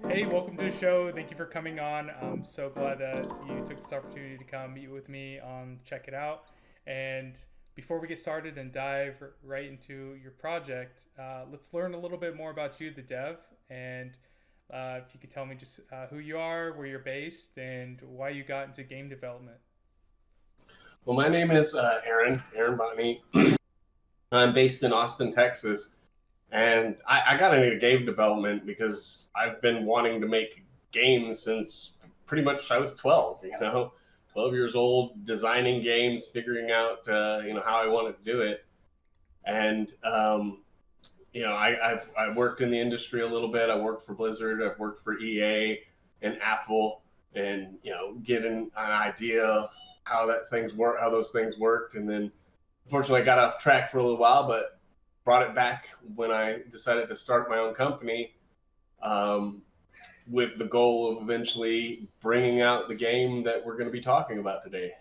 Hey, welcome to the show. Thank you for coming on. I'm so glad that you took this opportunity to come meet with me on Check It Out. And before we get started and dive right into your project, let's learn a little bit more about you, the dev, and if you could tell me just who you are, where you're based, and why you got into game development. Well, my name is Aaron Bothne. I'm based in Austin, Texas, and I got into game development because I've been wanting to make games since pretty much I was 12. 12 years old, designing games, figuring out how I wanted to do it, and I've worked in the industry a little bit. I worked for Blizzard. I've worked for EA and Apple, and getting an idea of how those things worked, and then unfortunately I got off track for a little while, but brought it back when I decided to start my own company, um, with the goal of eventually bringing out the game that we're going to be talking about today.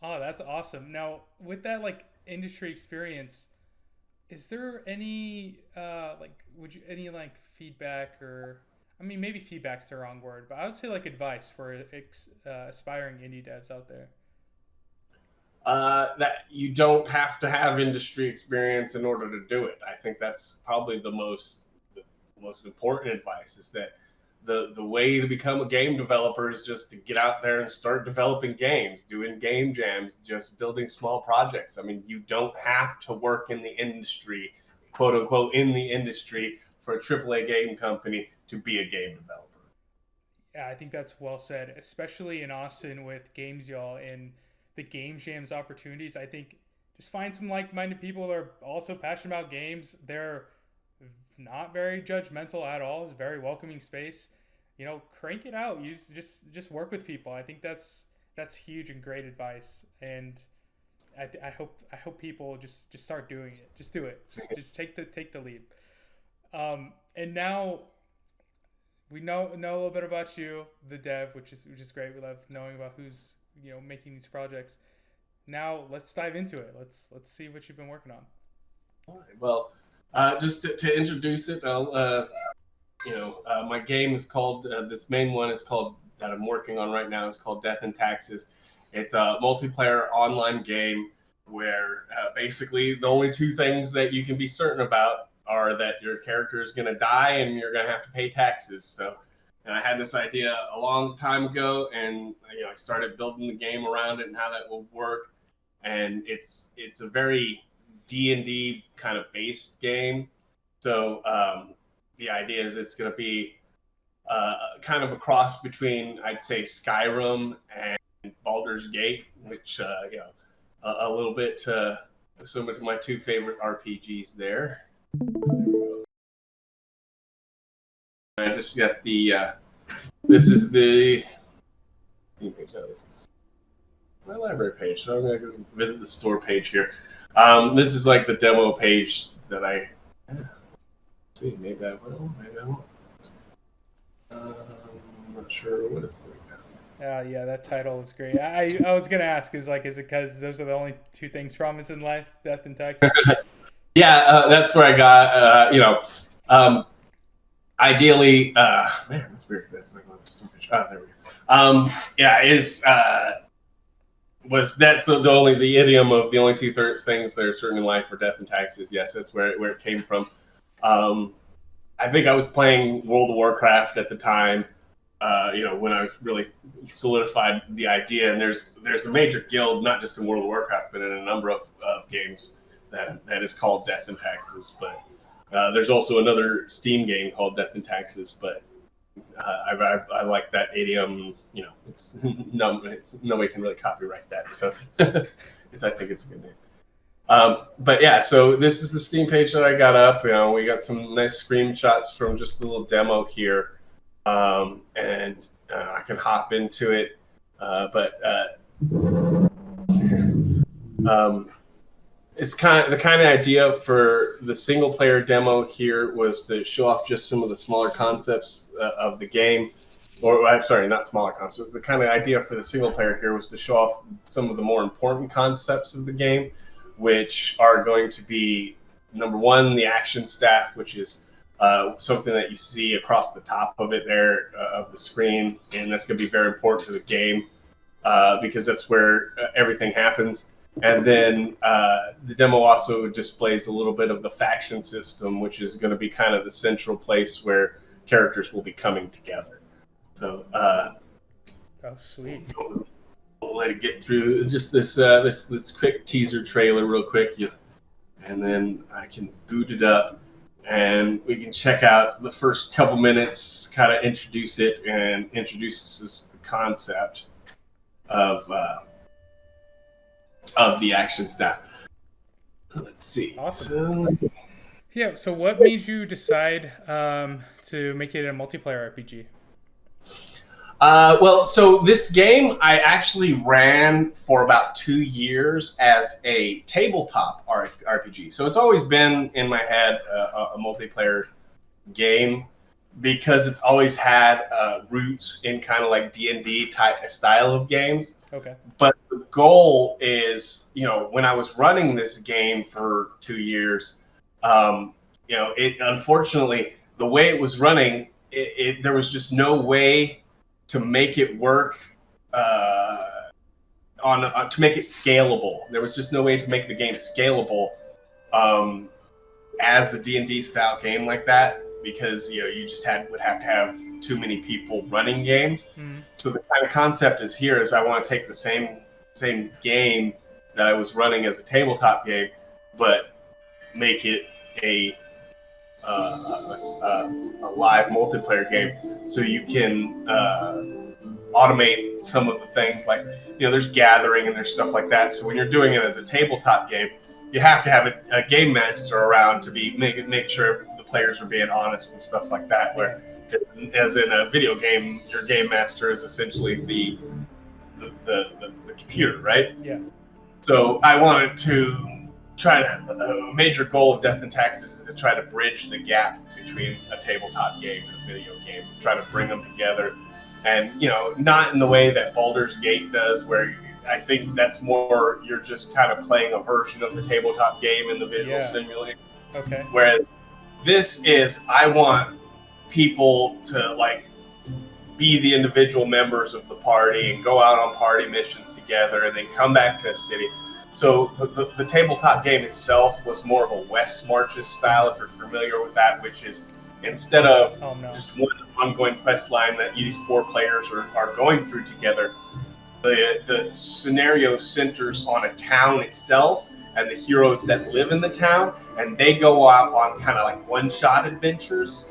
Oh, that's awesome. Now, with that industry experience, is there any would you any feedback, or I mean maybe feedback's the wrong word, but I would say advice for aspiring indie devs out there. That you don't have to have industry experience in order to do it. I think that's probably the most important advice is that the way to become a game developer is just to get out there and start developing games, doing game jams, just building small projects. I mean, you don't have to work in the industry, quote unquote, in the industry for a AAA game company to be a game developer. Yeah, I think that's well said, especially in Austin with Games Y'all and the game jams opportunities. I think just find some like-minded people that are also passionate about games. They're not very judgmental at all. It's a very welcoming space. Crank it out. Just work with people. I think that's huge and great advice. And I hope people just start doing it. Just do it. Just take the leap. And now we know a little bit about you, the dev, which is great. We love knowing about who's making these projects. Now let's dive into it. Let's see what you've been working on. All right. Well, just to introduce it, my game is called this main one is called that I'm working on right now is called Death and Taxes. It's a multiplayer online game where basically the only two things that you can be certain about are that your character is going to die and you're going to have to pay taxes. So, and I had this idea a long time ago, and I started building the game around it and how that will work. And it's a very D&D kind of based game. So the idea is it's going to be kind of a cross between, I'd say, Skyrim and Baldur's Gate, which a little bit similar to my two favorite RPGs there. I just got the this is the theme page. No, this is my library page. So I'm going to visit the store page here. This is like the demo page that I. Let's see, maybe I will, maybe I won't. I'm not sure what it's doing now. Yeah, that title is great. I was gonna ask, is it because those are the only two things promised in life, death and taxes? Yeah, that's where I got. Ideally, man, that's weird. That's like on the store page. Oh, there we go. Yeah, is was that so the idiom of the only two things that are certain in life are death and taxes? Yes, that's where it came from. Um, I think I was playing World of Warcraft at the time. When I really solidified the idea, and there's a major guild, not just in World of Warcraft, but in a number of games that is called Death and Taxes. But there's also another Steam game called Death and Taxes. But I like that idiom. It's it's nobody can really copyright that. So I think it's a good name. But yeah, so this is the Steam page that I got up. We got some nice screenshots from just a little demo here, and I can hop into it. But um, it's the kind of idea for the single player demo here was to show off just some of the smaller concepts of the game. Or I'm sorry, not smaller concepts. The kind of idea for the single player here was to show off some of the more important concepts of the game, which are going to be number one, the action staff, which is something that you see across the top of it there of the screen, and that's going to be very important to the game because that's where everything happens. And then the demo also displays a little bit of the faction system, which is going to be kind of the central place where characters will be coming together. So, oh, sweet. We'll let it get through just this quick teaser trailer real quick, and then I can boot it up, and we can check out the first couple minutes, kind of introduce it, and introduces the concept of the action staff. Let's see. Awesome. Yeah. So, what made you decide to make it a multiplayer RPG? Well, so this game I actually ran for about 2 years as a tabletop RPG. So it's always been in my head a multiplayer game because it's always had roots in kind of like D&D type style of games. Okay. But the goal is, when I was running this game for 2 years, it unfortunately the way it was running, there was just no way to make it work to make it scalable. There was just no way to make the game scalable as a D&D style game like that, because you just would have to have too many people running games. Mm-hmm. So the kind of concept is I want to take the same game that I was running as a tabletop game, but make it a live multiplayer game, so you can automate some of the things like there's gathering and there's stuff like that. So when you're doing it as a tabletop game, you have to have a game master around to make sure the players are being honest and stuff like that. Where as in a video game, your game master is essentially the computer, right? Yeah. So I wanted to a major goal of Death and Taxes is to try to bridge the gap between a tabletop game and a video game, try to bring them together, and not in the way that Baldur's Gate does, where I think that's more you're just kind of playing a version of the tabletop game in the visual simulator. Okay. Whereas this is, I want people to be the individual members of the party and go out on party missions together, and then come back to a city. So the tabletop game itself was more of a West Marches style, if you're familiar with that, which is instead of just one ongoing quest line that these 4 players are going through together, the scenario centers on a town itself and the heroes that live in the town, and they go out on kind of like one-shot adventures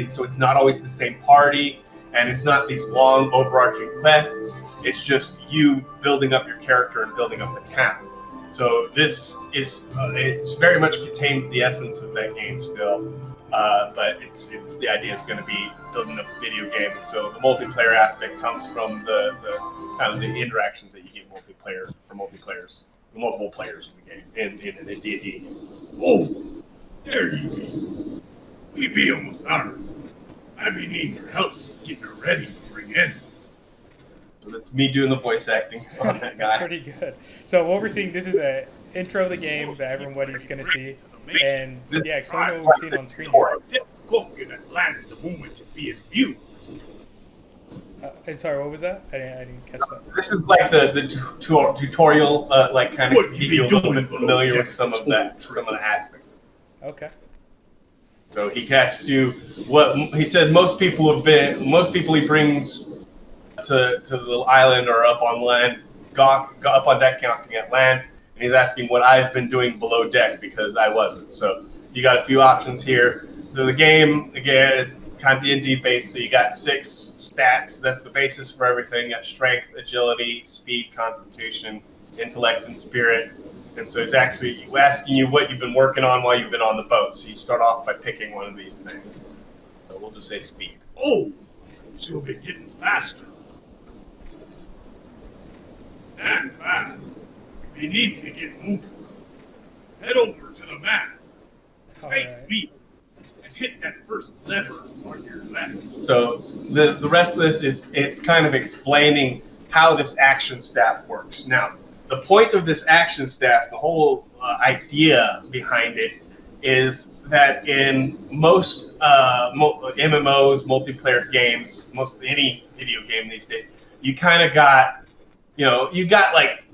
so it's not always the same party, and it's not these long overarching quests. It's just you building up your character and building up the town. So this is it's very much contains the essence of that game still, but it's the idea is going to be building up a video game. And so the multiplayer aspect comes from the kind of the interactions that you get multiple players in the game in D&D. Oh, there you be. We be almost there. I be needing your help getting her ready to bring in. So that's me doing the voice acting on that guy. Pretty good. So what we're seeing, this is the intro of the game that everybody's going to see. And explain what we're seeing on screen. The moment to be in view. And sorry, what was that? I didn't catch that. This is like the tutorial, kind of get you a little bit familiar with some of the aspects. Okay. So he casts you. What he said, most people he brings to the island or up on land, up on deck counting at land, and he's asking what I've been doing below deck because I wasn't. So you got a few options here. So the game again is kind of D&D based, so you got 6 stats. That's the basis for everything. You got strength, agility, speed, constitution, intellect, and spirit. And so it's actually asking you what you've been working on while you've been on the boat. So you start off by picking one of these things. So we'll just say speed. Oh, she'll be getting faster. Stand fast. You need to get moving. Head over to the mast. Face me. Hit that first lever on your left. So the rest of this it's kind of explaining how this action staff works. Now, the point of this action staff, the whole idea behind it, is that in most MMOs, multiplayer games, most any video game these days, you kind of got, you got like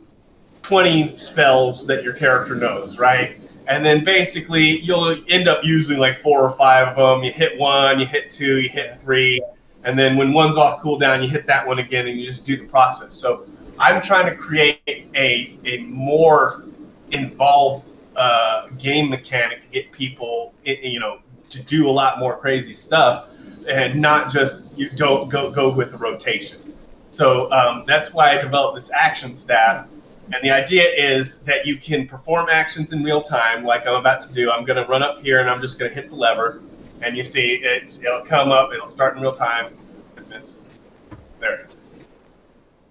20 spells that your character knows, right? And then basically you'll end up using like 4 or 5 of them. You hit 1, you hit 2, you hit 3, and then when one's off cooldown, you hit that one again, and you just do the process. So I'm trying to create a more involved game mechanic to get people, to do a lot more crazy stuff, and not just you don't go with the rotation. So that's why I developed this action staff. And the idea is that you can perform actions in real time, like I'm about to do. I'm going to run up here, and I'm just going to hit the lever, and you see it'll come up. It'll start in real time. There.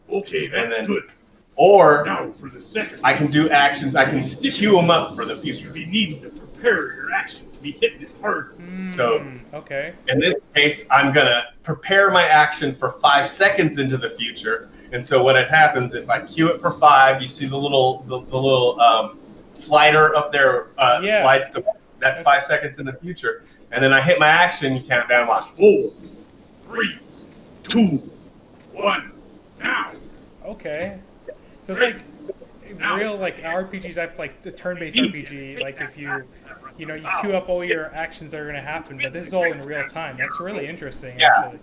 Okay, that's good. Or now for the second. I can do actions. I can queue them up for the future. You be needing to prepare your action to be hitting it hard. So okay. In this case, I'm going to prepare my action for 5 seconds into the future. And so what happens if I queue it for 5? You see the little slider up there slides to that's 5 seconds in the future, and then I hit my action. You count down like 4, 3, 2, 1, now. Okay, so it's like real like RPGs. I've like the turn-based RPG. Like if you queue up all your actions that are gonna happen, but this is all in real time. That's really interesting. Actually.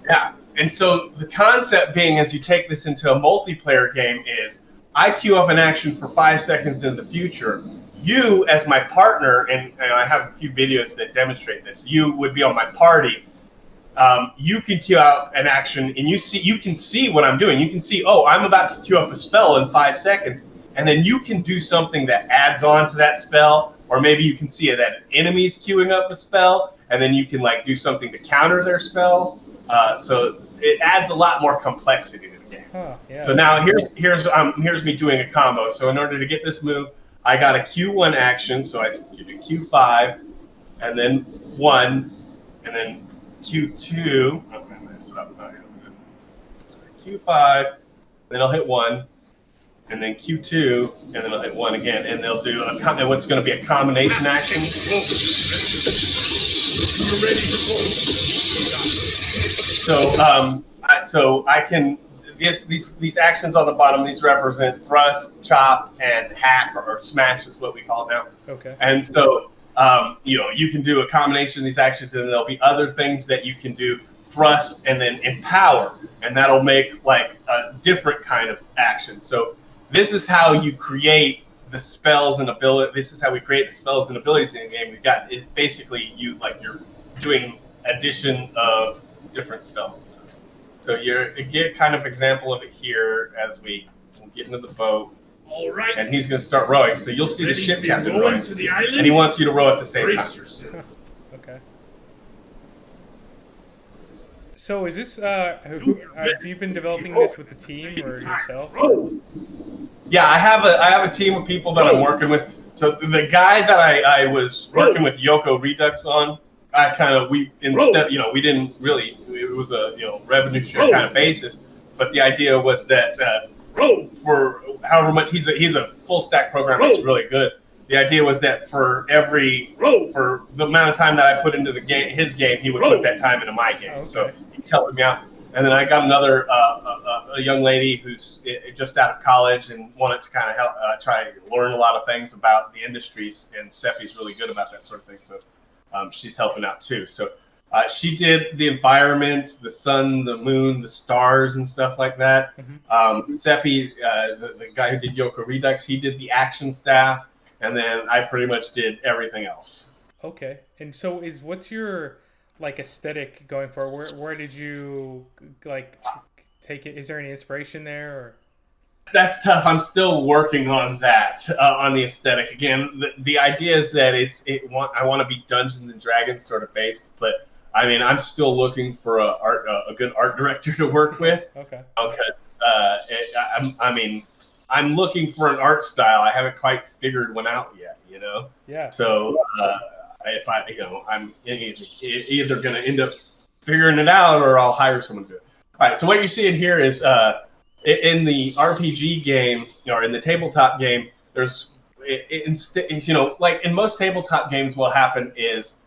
Yeah. And so the concept being, as you take this into a multiplayer game, is I queue up an action for 5 seconds into the future. You, as my partner, and I have a few videos that demonstrate this, you would be on my party. You can queue out an action, and you can see what I'm doing. You can see, oh, I'm about to queue up a spell in 5 seconds, and then you can do something that adds on to that spell, or maybe you can see that an enemy's queuing up a spell, and then you can like do something to counter their spell. So it adds a lot more complexity to the game. So now here's me doing a combo. So in order to get this move, I got a Q1 action. So I do Q5, and then 1, and then Q2. Oh, I messed it up. Sorry, Q5, then I'll hit 1, and then Q2, and then I'll hit 1 again, and they'll do what's going to be a combination action. You're ready to go. So I can these actions on the bottom. These represent thrust, chop, and hack or smash is what we call it now. Okay. And so you can do a combination of these actions, and there'll be other things that you can do: thrust and then empower, and that'll make like a different kind of action. So this is how you create the spells and ability. This is how we create the spells and abilities in the game. We've got is basically you're doing addition of different spells and stuff. So you get kind of example of it here as we get into the boat. All right. And he's going to start rowing. So you'll see the ship captain rowing. To the island? And he wants you to row at the same time. Okay. So is this have you been developing this with the team or yourself? Yeah, I have a team of people that I'm working with. So the guy that I was working with Yoko Redux on, we didn't really, it was a revenue share kind of basis, but the idea was that for however much he's a full stack programmer that's really good. The idea was that for the amount of time that I put into his game, he would put that time into my game. Okay. So he's helping me out. And then I got another a young lady who's just out of college and wanted to kind of help try to learn a lot of things about the industries, and Seppi's really good about that sort of thing. So she's helping out too. So she did the environment, the sun, the moon, the stars, and stuff like that. Seppi, the guy who did Yoko Redux, he did the action staff, and then I pretty much did everything else. Okay. And so what's your like aesthetic going forward? Where did you like take it? Is there any inspiration there? Or? That's tough. I'm still working on that, on the aesthetic. Again, the idea is that I want to be Dungeons and Dragons sort of based, but I mean, I'm still looking for a good art director to work with. Okay. Because I'm looking for an art style. I haven't quite figured one out yet. Yeah. So if I'm either going to end up figuring it out, or I'll hire someone to do it. All right. So what you're seeing here is in the RPG game, or in the tabletop game, there's it's, like in most tabletop games, what happen is,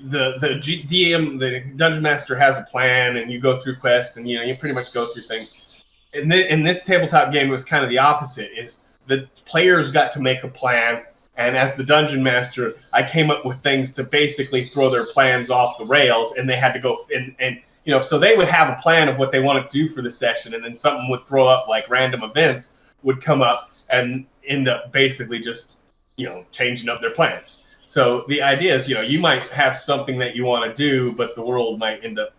the DM, the dungeon master, has a plan, and you go through quests, and you pretty much go through things. In this tabletop game, it was kind of the opposite. Is the players got to make a plan, and as the dungeon master, I came up with things to basically throw their plans off the rails, and they had to go and so they would have a plan of what they wanted to do for the session, and then something would throw up, like random events would come up and end up basically just changing up their plans. So the idea is, you might have something that you want to do, but the world might end up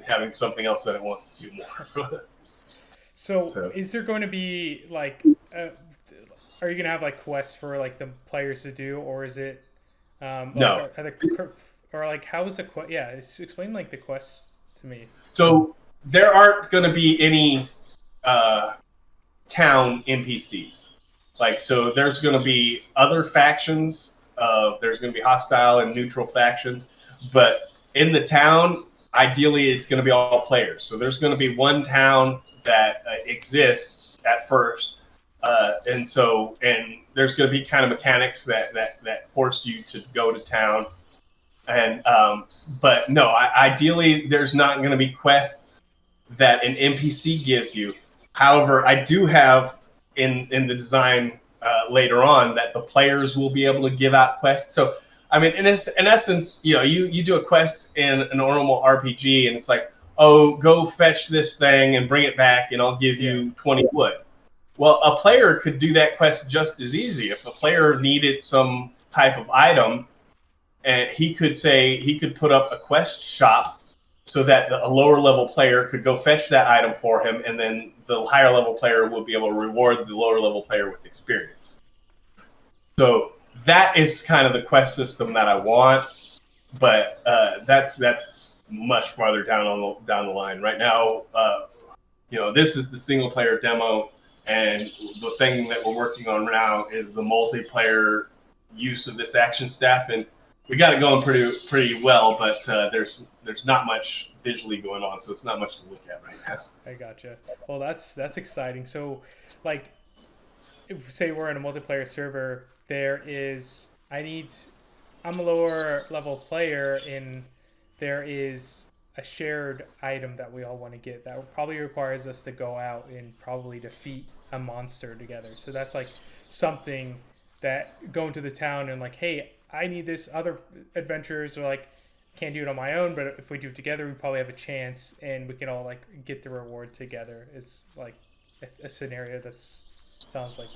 having something else that it wants to do more. So is there going to be like, are you going to have like quests for like the players to do, or is it, no, or like how is the quest? Yeah, explain like the quests to me. So there aren't going to be any town NPCs. Like, so there's going to be other factions. There's going to be hostile and neutral factions, but in the town, ideally, it's going to be all players. So there's going to be one town that exists at first, and there's going to be kind of mechanics that force you to go to town. And but no, ideally, there's not going to be quests that an NPC gives you. However, I do have in the design later on that the players will be able to give out quests. So, I mean, in essence, you do a quest in a normal RPG, and it's like, oh, go fetch this thing and bring it back, and I'll give you 20 wood. Well, a player could do that quest just as easy. If a player needed some type of item, and he could put up a quest shop so that a lower level player could go fetch that item for him, and then the higher level player will be able to reward the lower level player with experience. So that is kind of the quest system that I want, but that's much farther down the line. Right now, this is the single player demo, and the thing that we're working on now is the multiplayer use of this action staff, and we got it going pretty well, but there's not much visually going on, so it's not much to look at right now. I gotcha. Well, that's exciting. So, like, if say we're in a multiplayer server, I'm a lower level player, and there is a shared item that we all want to get that probably requires us to go out and probably defeat a monster together. So that's like something that going to the town and like, hey, I need this. Other adventurers are like, can't do it on my own, but if we do it together, we probably have a chance, and we can all like get the reward together. It's like a scenario that sounds like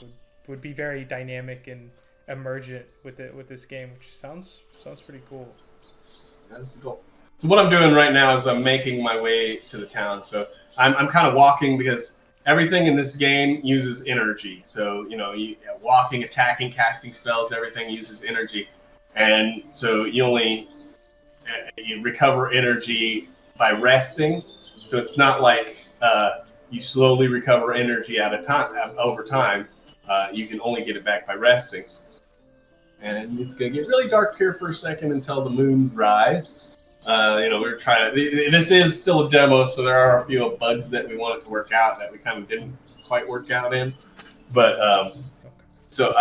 would be very dynamic and emergent with this game, which sounds pretty cool. That's the goal. So what I'm doing right now is I'm making my way to the town. So I'm kind of walking because everything in this game uses energy. So walking, attacking, casting spells, everything uses energy. And so you recover energy by resting. So it's not like you slowly recover energy over time. You can only get it back by resting. And it's going to get really dark here for a second until the moons rise. We're trying to. This is still a demo, so there are a few bugs that we wanted to work out that we kind of didn't quite work out in. But so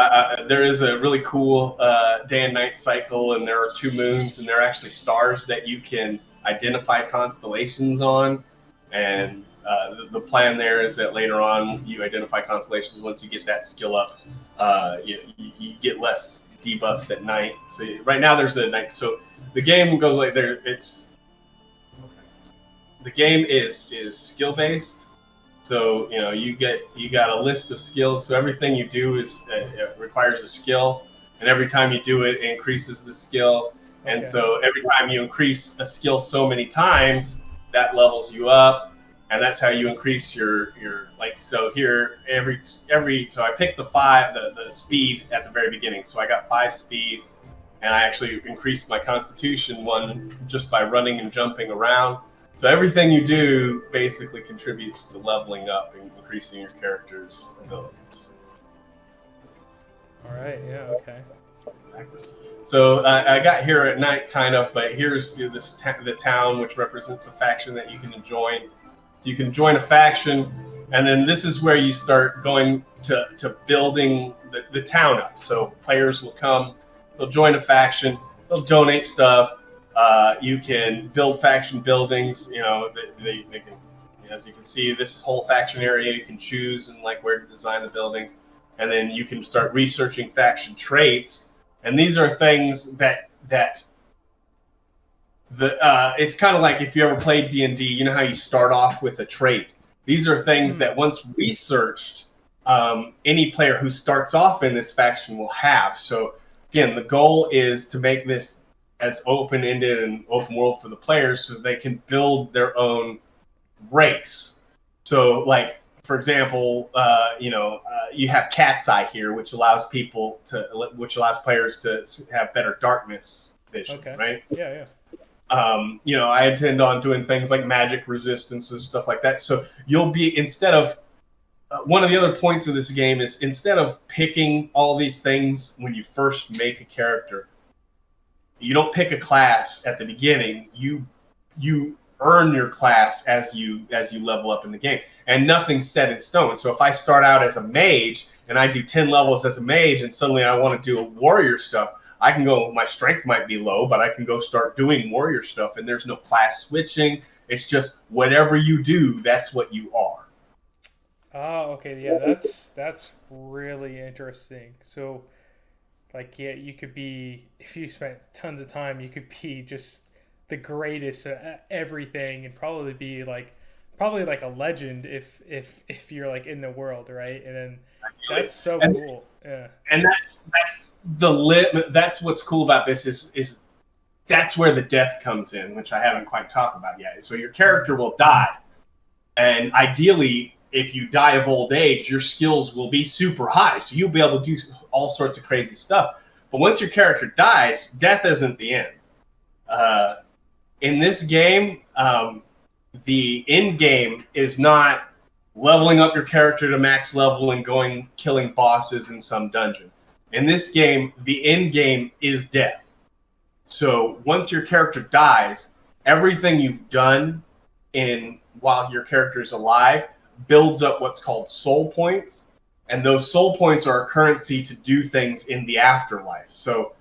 there is a really cool day and night cycle, and there are 2 moons, and there are actually stars that you can identify constellations on. And the plan there is that later on you identify constellations. Once you get that skill up, you get less debuffs at night. So right now there's a night. So the game goes like there. The game is skill based. So you got a list of skills. So everything you do it requires a skill, and every time you do it, it increases the skill. Okay. And so every time you increase a skill so many times, that levels you up, and that's how you increase your like. So here so I picked the speed at the very beginning. So I got 5 speed, and I actually increased my Constitution 1 just by running and jumping around. So everything you do basically contributes to leveling up and increasing your character's abilities. All right. Yeah. Okay. So I got here at night, kind of, but here's the town, which represents the faction that you can join. So you can join a faction, And then this is where you start going to building the town up. So players will come, they'll join a faction, they'll donate stuff. You can build faction buildings. You know, they can, as you can see, this whole faction area, you can choose and like where to design the buildings. And then you can start researching faction traits. And these are things that it's kind of like if you ever played D&D, you know how you start off with a trait. These are things that once researched, any player who starts off in this faction will have. So again, the goal is to make this as open-ended and open world for the players so they can build their own race. So like, for example, you have Cat's Eye here, which allows players to have better darkness vision, right? Yeah. I intend on doing things like magic resistances, stuff like that. So you'll be, instead of, one of the other points of this game is instead of picking all these things when you first make a character, you don't pick a class at the beginning. You earn your class as you level up in the game, and nothing's set in stone. So if I start out as a mage and I do 10 levels as a mage and suddenly I want to do a warrior stuff, I can go, my strength might be low, but I can go start doing warrior stuff, and there's no class switching. It's just whatever you do, that's what you are. Oh, okay. Yeah, that's really interesting. So, like, yeah, you could be, if you spent tons of time, you could be just the greatest at everything, and probably like a legend if you're like in the world, right? And then that's so cool. Yeah. And that's what's cool about this is that's where the death comes in, which I haven't quite talked about yet. So your character will die, and ideally, if you die of old age, your skills will be super high, so you'll be able to do all sorts of crazy stuff. But once your character dies, death isn't the end. In this game, the end game is not leveling up your character to max level and going killing bosses in some dungeon. In this game, the end game is death. So once your character dies, everything you've done while your character is alive builds up what's called soul points, and those soul points are a currency to do things in the afterlife. So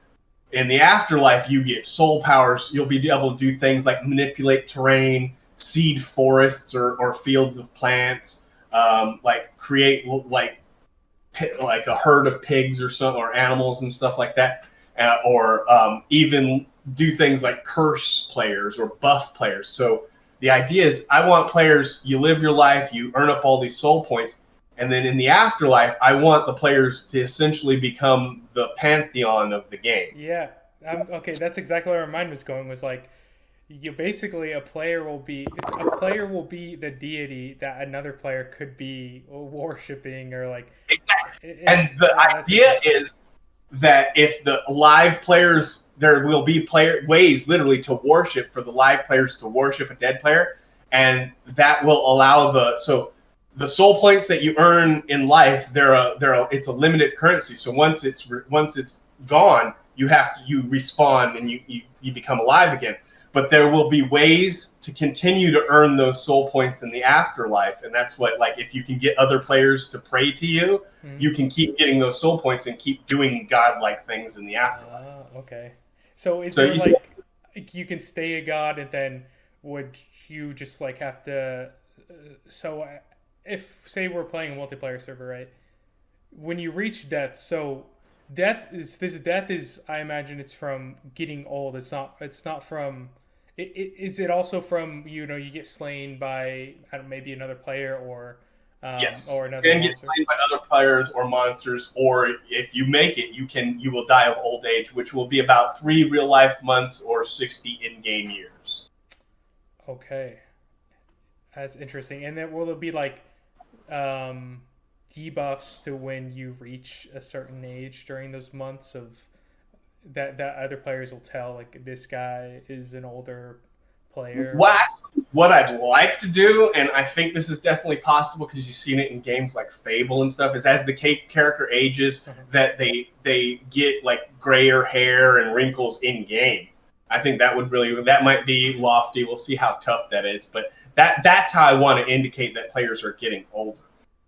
in the afterlife, you get soul powers. You'll be able to do things like manipulate terrain, seed forests or fields of plants, like create like a herd of pigs or animals and stuff like that, or even do things like curse players or buff players. So the idea is, I want players, you live your life, you earn up all these soul points, and then in the afterlife, I want the players to essentially become the pantheon of the game. Yeah. Okay, that's exactly where my mind was going, was like, you basically, a player will be the deity that another player could be worshipping, or like... Exactly. And the idea is that if the live players, there will be ways literally to worship, for the live players to worship a dead player, and that will allow the soul points that you earn in life, it's a limited currency. So once it's gone, you respawn and you become alive again. But there will be ways to continue to earn those soul points in the afterlife, and that's what, like, if you can get other players to pray to you, you can keep getting those soul points and keep doing godlike things in the afterlife. Okay. So is there like you can stay a god, and then would you just like have to? So if, say, we're playing a multiplayer server, right? When you reach death, so death is I imagine it's from getting old. It's not from. Is it also from, you get slain by maybe another player or yes, or another you can monster? get slain by other players or monsters, or if you make it, you will die of old age, which will be about 3 real life months or 60 in-game years. Okay, that's interesting. And then will there be like debuffs to when you reach a certain age during those months of that other players will tell, like, this guy is an older player? What I'd like to do, and I think this is definitely possible because you've seen it in games like Fable and stuff, is as the character ages, that they get like grayer hair and wrinkles in game. I think that might be lofty. We'll see how tough that is, but that's how I want to indicate that players are getting older.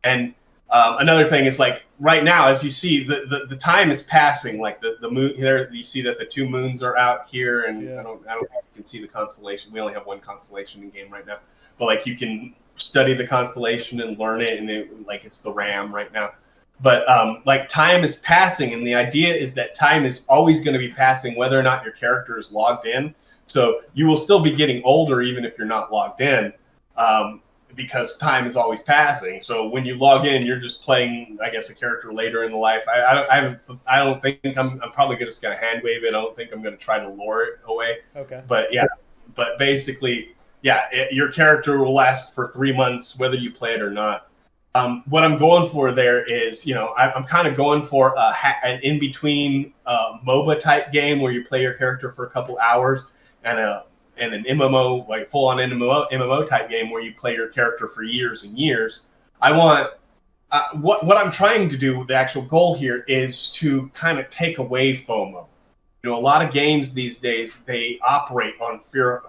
And another thing is like right now, as you see, the time is passing. Like the moon here, you see that the two moons are out here, and I don't think you can see the constellation. We only have one constellation in game right now, but like you can study the constellation and learn it, and it's the RAM right now. But like time is passing, and the idea is that time is always going to be passing, whether or not your character is logged in. So you will still be getting older even if you're not logged in, because time is always passing. So when you log in, you're just playing, I guess, a character later in the life. I don't think I'm probably just going to hand wave it. I don't think I'm going to try to lure it away. Okay. But but basically, your character will last for 3 months whether you play it or not. What I'm going for there is, I'm kind of going for an in-between MOBA type game where you play your character for a couple hours, and an MMO, like full-on MMO type game where you play your character for years and years. I want what I'm trying to do. The actual goal here is to kind of take away FOMO. A lot of games these days, they operate on fear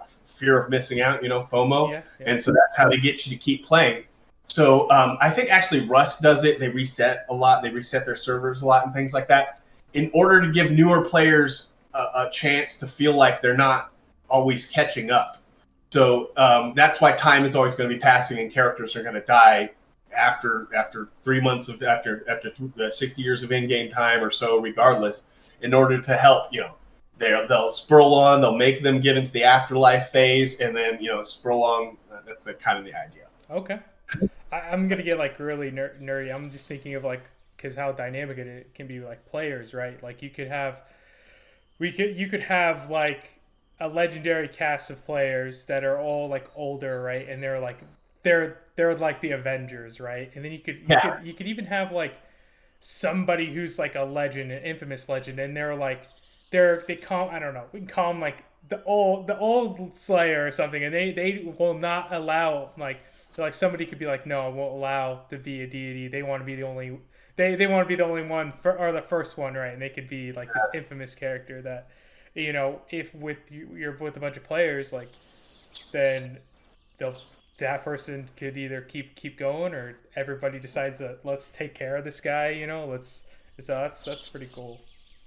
of missing out. FOMO, and so that's how they get you to keep playing. So I think actually Rust does it. They reset a lot. They reset their servers a lot and things like that in order to give newer players a chance to feel like they're not always catching up. So that's why time is always going to be passing, and characters are going to die after 3 months of after 60 years of in-game time or so, regardless. In order to help, they'll spur along. They'll make them get into the afterlife phase, and then spur along. That's kind of the idea. Okay. I'm gonna get like really nerdy. I'm just thinking of like, because how dynamic it can be, like players, right? Like you could have like a legendary cast of players that are all like older, right? And they're like the Avengers, right? And then you could even have like somebody who's like a legend, an infamous legend, and they call, I don't know, we can call them like the old Slayer or something, and they will not allow like somebody could be like, no, I won't allow to be a deity. They want to be the only they want to be the only one or the first one, right? And they could be like this infamous character that, if you're with a bunch of players, like then that person could either keep going, or everybody decides that let's take care of this guy. That's pretty cool.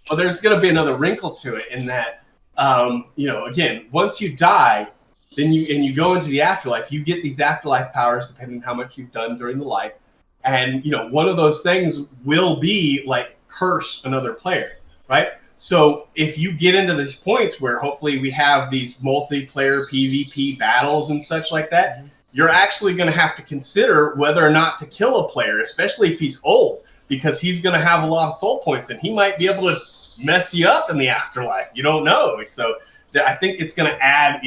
Well, there's going to be another wrinkle to it in that, again, once you die, then you go into the afterlife. You get these afterlife powers depending on how much you've done during the life, and one of those things will be like curse another player, right? So if you get into these points where hopefully we have these multiplayer PvP battles and such like that, you're actually going to have to consider whether or not to kill a player, especially if he's old, because he's going to have a lot of soul points and he might be able to mess you up in the afterlife. You don't know. So I think it's going to add,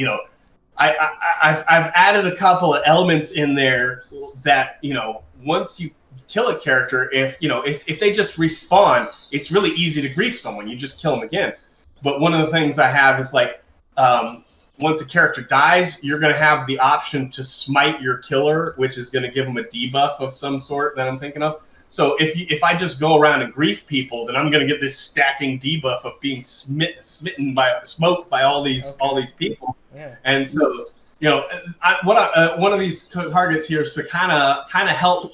I've added a couple of elements in there that, once you kill a character, if they just respawn, it's really easy to grief someone. You just kill them again. But one of the things I have is like, once a character dies, you're going to have the option to smite your killer, which is going to give them a debuff of some sort that I'm thinking of. So if I just go around and grief people, then I'm going to get this stacking debuff of being smitten by smoked by all these people. Yeah. And so one of these targets here is to kind of help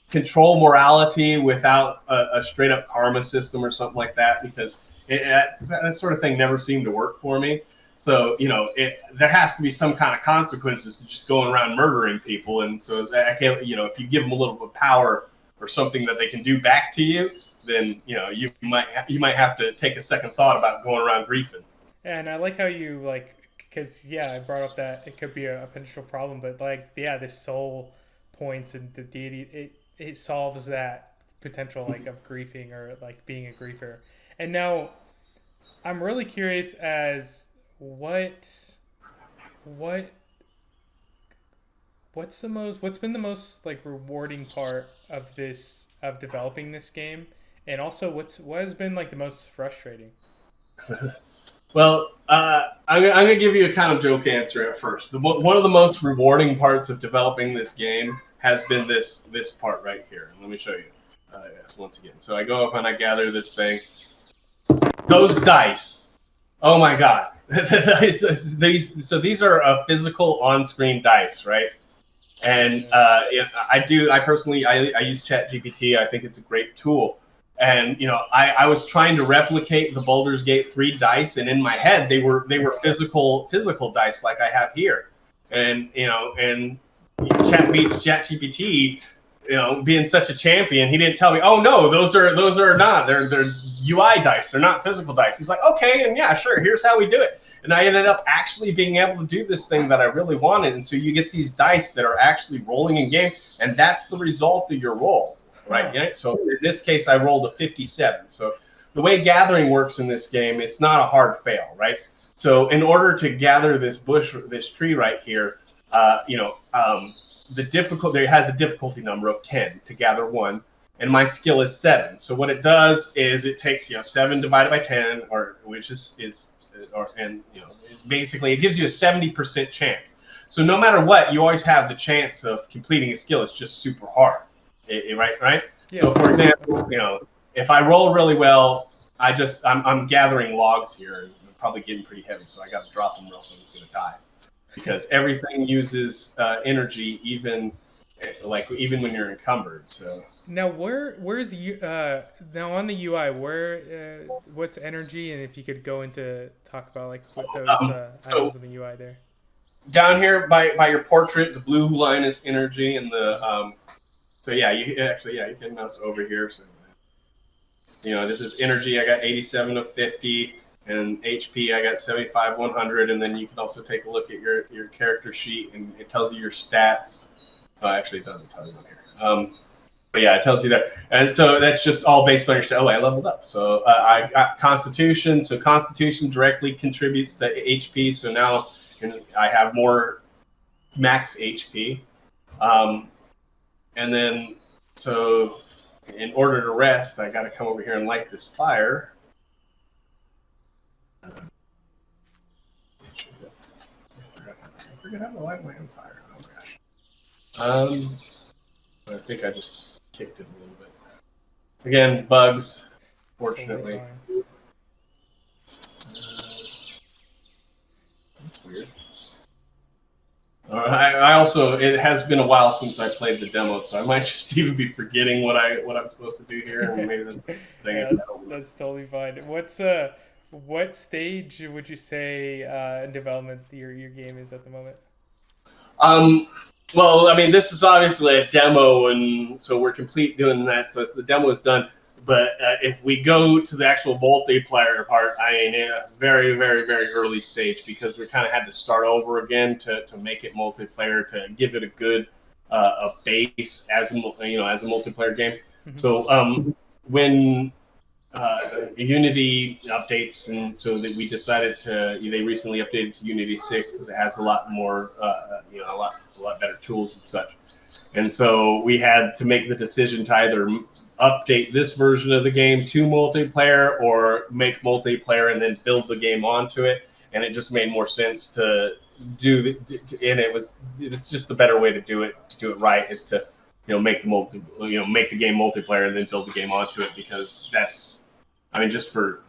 control morality without a straight up karma system or something like that, because that sort of thing never seemed to work for me. So there has to be some kind of consequences to just going around murdering people, and so that if you give them a little bit of power or something that they can do back to you, then you might have to take a second thought about going around griefing. And I like how you because I brought up that it could be a potential problem, but the soul points and the deity, it solves that potential of griefing or being a griefer. And now I'm really curious as what's been the most rewarding part of developing this game, and also what has been the most frustrating? Well, I'm going to give you a kind of joke answer at first. One of the most rewarding parts of developing this game has been this part right here. Let me show you. Yes, once again. So I go up and I gather this thing. Those dice Oh my god! These are physical on-screen dice, right? And I personally use ChatGPT. I think it's a great tool. And I was trying to replicate the Baldur's Gate 3 dice, and in my head they were physical dice like I have here. And ChatGPT, being such a champion, he didn't tell me, oh no, those are not. They're UI dice. They're not physical dice. He's like, okay, and yeah, sure. Here's how we do it. And I ended up actually being able to do this thing that I really wanted. And so you get these dice that are actually rolling in game, and that's the result of your roll, right? Yeah. So in this case, I rolled a 57. So the way gathering works in this game, it's not a hard fail, right? So in order to gather this tree right here, the difficulty, there has a difficulty number of 10 to gather one, and my skill is 7. So what it does is it takes 7 divided by 10, basically it gives you a 70% chance. So no matter what, you always have the chance of completing a skill. It's just super hard, right? Yeah. So for example, if I roll really well, I'm gathering logs here, and I'm probably getting pretty heavy, so I got to drop them, or else I'm going to die. Because everything uses energy, even when you're encumbered. So now, where's you now on the UI? What's energy, and if you could go into talk about like what those items in the UI there. Down here by your portrait, the blue line is energy, and the you can mouse over here. So this is energy. I got 87 of 50. And HP, I got 75, 100, and then you can also take a look at your character sheet, and it tells you your stats. Well, actually, it doesn't tell you on here. But yeah, it tells you there. And so that's just all based on your stat. Oh, I leveled up. So I got Constitution. So Constitution directly contributes to HP. So now I have more max HP. And then, so in order to rest, I got to come over here and light this fire. I forget how to light my own fire. Oh gosh. I think I just kicked it a little bit. Again, bugs, fortunately. That's weird. I also, it has been a while since I played the demo, so I might just even be forgetting what I'm supposed to do here, and maybe that's the thing. That's totally fine. What stage would you say in development your game is at the moment? Well, I mean, this is obviously a demo, and so we're complete doing that. So the demo is done. But if we go to the actual multiplayer part, I mean, in a very, very, very early stage, because we kind of had to start over again to make it multiplayer, to give it a good a base as a multiplayer game. Mm-hmm. So when Unity updates, and so that we decided they recently updated to Unity 6 because it has a lot more, a lot better tools and such. And so we had to make the decision to either update this version of the game to multiplayer or make multiplayer and then build the game onto it. And it just made more sense to do, and it's just the better way to do it right, is to make the game multiplayer and then build the game onto it, because that's, I mean, just for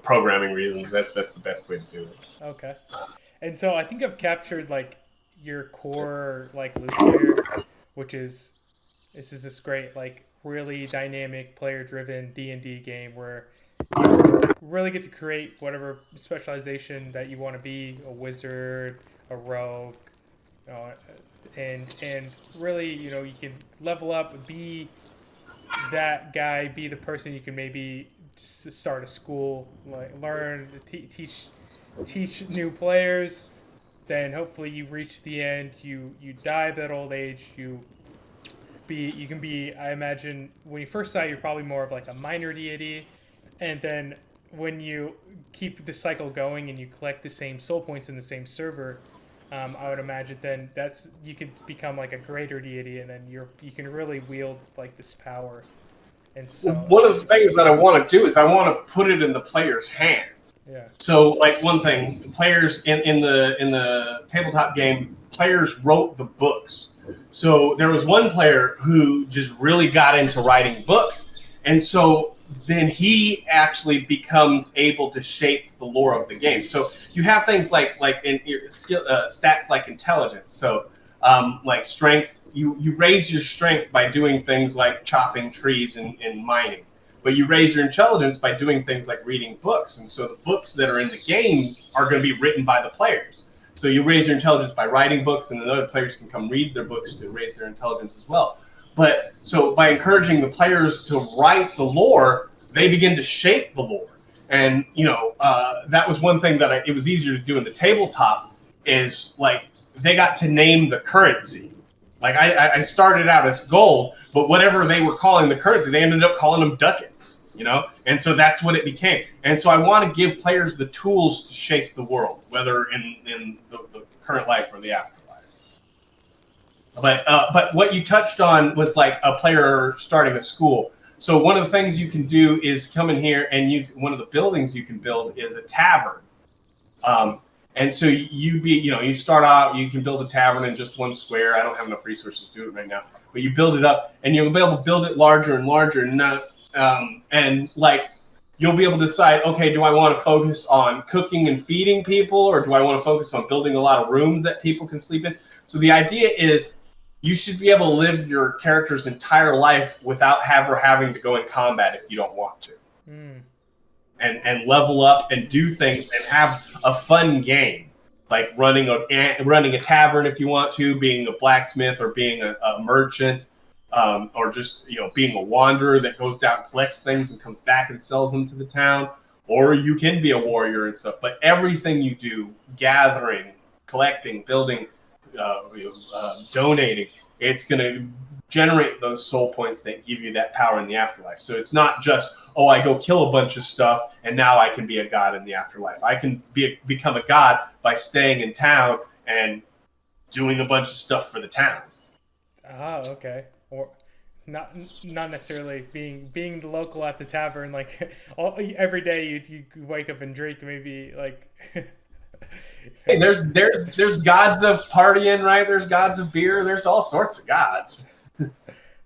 programming reasons, that's the best way to do it. Okay. And so I think I've captured like your core like loop here, which is this great like really dynamic player driven D&D game where you really get to create whatever specialization that you want to be, a wizard, a rogue, and really, you can level up, be that guy, be the person you can maybe just start a school, like learn, teach new players. Then hopefully you reach the end, you die at that old age, you can be, I imagine, when you first start, you're probably more of like a minor deity, and then when you keep the cycle going and you collect the same soul points in the same server, I would imagine then you could become like a greater deity, and then you can really wield like this power. And so one of the things that I want to do is I want to put it in the player's hands. Yeah. So like one thing, players in the tabletop game, players wrote the books. So there was one player who just really got into writing books, and so then he actually becomes able to shape the lore of the game. So you have things like in your skill stats like intelligence. So like strength, you raise your strength by doing things like chopping trees and mining. But you raise your intelligence by doing things like reading books. And so the books that are in the game are going to be written by the players. So you raise your intelligence by writing books, and then other players can come read their books to raise their intelligence as well. But so by encouraging the players to write the lore, they begin to shape the lore. And, that was one thing that it was easier to do in the tabletop is like they got to name the currency. Like I started out as gold, but whatever they were calling the currency, they ended up calling them ducats, And so that's what it became. And so I want to give players the tools to shape the world, whether in the current life or the afterlife. But what you touched on was like a player starting a school. So one of the things you can do is come in here and one of the buildings you can build is a tavern. And so you start out, you can build a tavern in just one square. I don't have enough resources to do it right now, but you build it up and you'll be able to build it larger and larger. And you'll be able to decide, okay, do I want to focus on cooking and feeding people, or do I want to focus on building a lot of rooms that people can sleep in? So the idea is you should be able to live your character's entire life without having to go in combat if you don't want to. And level up and do things and have a fun game, like running a tavern if you want to, being a blacksmith or being a merchant, or just being a wanderer that goes down and collects things and comes back and sells them to the town. Or you can be a warrior and stuff. But everything you do, gathering, collecting, building, donating, it's going to generate those soul points that give you that power in the afterlife. So it's not just, I go kill a bunch of stuff and now I can be a god in the afterlife. I can become a god by staying in town and doing a bunch of stuff for the town. Ah, okay. Or not necessarily being the local at the tavern, like every day you wake up and drink, maybe like. Hey, there's gods of partying, right? There's gods of beer. There's all sorts of gods.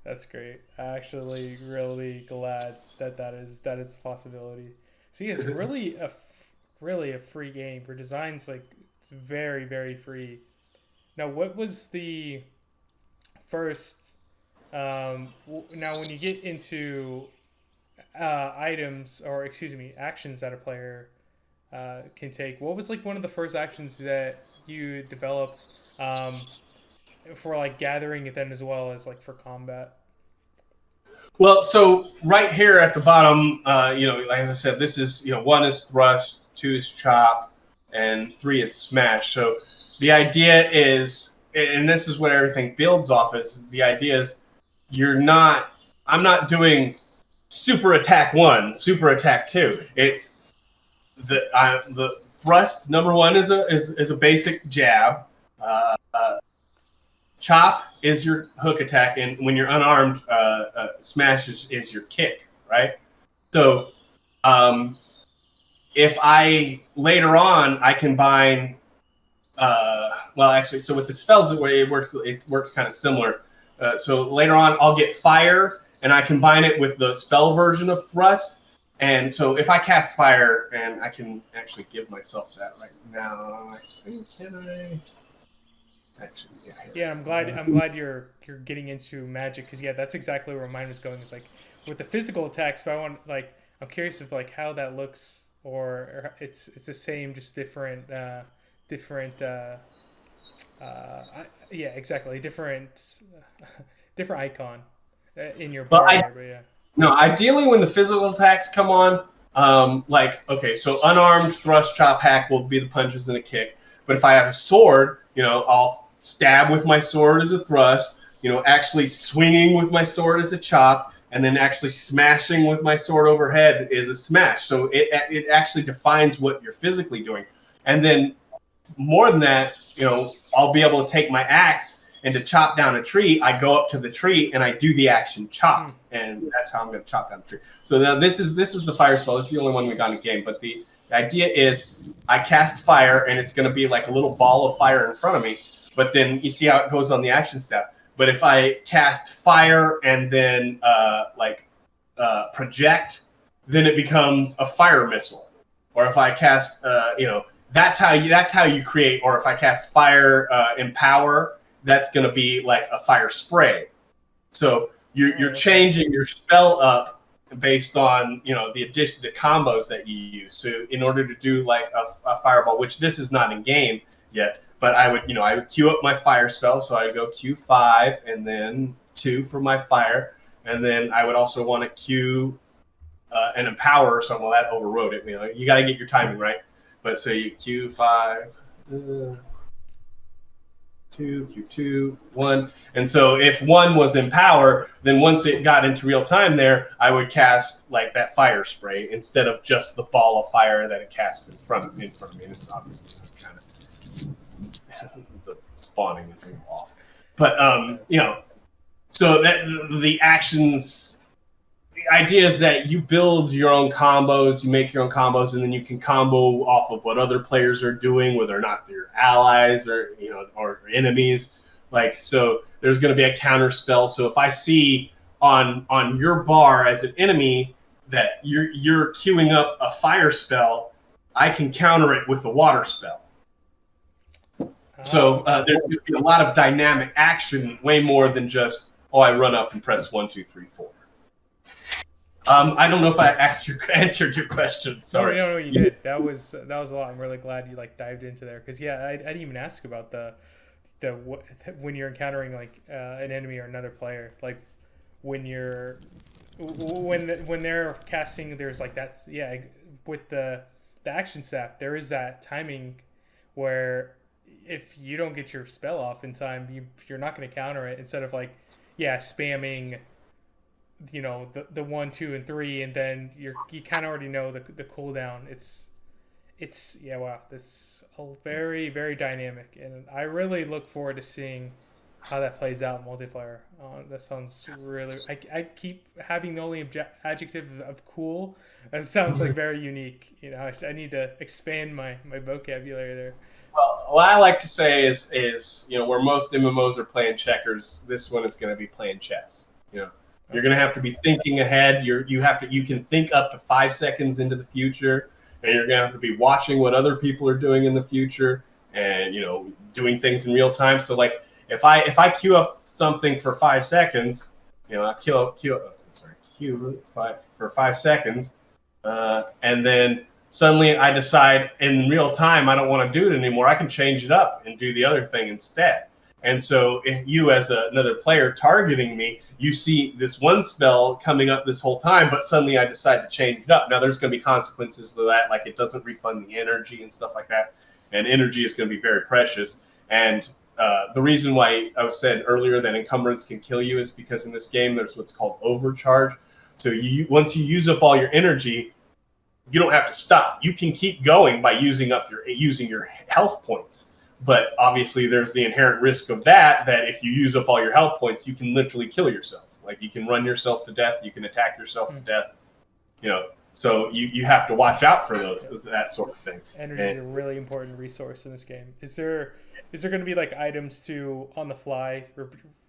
That's great. Actually, really glad that is a possibility. See, it's really a free game. For designs, like it's very, very free. Now, what was the first? Now, when you get into actions that a player can take, what was like one of the first actions that you developed for like gathering it then as well as like for combat? Well, so right here at the bottom, like I said, this is, 1 is thrust, 2 is chop, and 3 is smash. So the idea is, and this is what everything builds off is, the idea is I'm not doing super attack 1, super attack 2. It's the thrust, number 1 is a basic jab. Chop is your hook attack, and when you're unarmed, smash is your kick, right? So, if I later on I combine, so with the spells the way it works kind of similar. So later on I'll get fire, and I combine it with the spell version of thrust. And so if I cast fire, and I can actually give myself that right now, I think, can I? Actually, yeah. I'm glad you're getting into magic, because that's exactly where mine was going. Is like with the physical attacks. So I'm curious of like how that looks, or it's the same, just different. Exactly, different icon in your bar. But yeah. No, ideally when the physical attacks come on, so unarmed, thrust, chop, hack will be the punches and a kick. But if I have a sword, I'll stab with my sword as a thrust, actually swinging with my sword as a chop, and then actually smashing with my sword overhead is a smash. So it actually defines what you're physically doing. And then more than that, I'll be able to take my axe, and to chop down a tree, I go up to the tree and I do the action chop, and that's how I'm going to chop down the tree. So now this is the fire spell. This is the only one we got in the game, but the idea is I cast fire, and it's going to be like a little ball of fire in front of me. But then you see how it goes on the action step. But if I cast fire and then project then it becomes a fire missile. Or if I cast, that's how you create. Or if I cast fire empower, that's going to be like a fire spray. So you're changing your spell up based on the combos that you use. So in order to do like a fireball, which this is not in game yet, but I would queue up my fire spell. So I would go Q5 and then 2 for my fire, and then I would also want to queue an empower or something. Well, that overrode it. You got to get your timing right. But so you Q5. 2, Q2, 1. And so if 1 was in power, then once it got into real time there, I would cast like that fire spray instead of just the ball of fire that it cast in front of me. And it's obviously kind of the spawning is a little off. But so that the actions, the idea is that you build your own combos, you make your own combos, and then you can combo off of what other players are doing, whether or not they're allies or or enemies. Like, so there's going to be a counter spell. So if I see on your bar as an enemy that you're queuing up a fire spell, I can counter it with a water spell. So there's going to be a lot of dynamic action, way more than just I run up and press 1, 2, 3, 4. I don't know if I answered your question. Sorry. No, you did. That was a lot. I'm really glad you dived into there, because I didn't even ask about the when you're encountering an enemy or another player, like when they're casting, there's with the action staff, there is that timing where if you don't get your spell off in time, you're not going to counter it. Instead of spamming the 1, 2, and 3, and then you kind of already know the cooldown. It's wow, that's very, very dynamic, and I really look forward to seeing how that plays out in multiplayer. That sounds really. I keep having the only adjective of cool. That sounds very unique. I need to expand my vocabulary there. Well, what I like to say is where most MMOs are playing checkers, this one is going to be playing chess. You're going to have to be thinking ahead. You can think up to 5 seconds into the future, and you're going to have to be watching what other people are doing in the future, and doing things in real time. So if I queue up something for 5 seconds, I queue for 5 seconds, and then suddenly I decide in real time I don't want to do it anymore. I can change it up and do the other thing instead. And so if you, as another player targeting me, you see this one spell coming up this whole time, but suddenly I decide to change it up. Now, there's going to be consequences to that, like it doesn't refund the energy and stuff like that. And energy is going to be very precious. And the reason why I said earlier that encumbrance can kill you is because in this game, there's what's called overcharge. So once you use up all your energy, you don't have to stop. You can keep going by using your health points. But obviously, there's the inherent risk of that if you use up all your health points, you can literally kill yourself. Like, you can run yourself to death, you can attack yourself to death. So you have to watch out for that sort of thing. Energy is a really important resource in this game. Is there going to be items to on the fly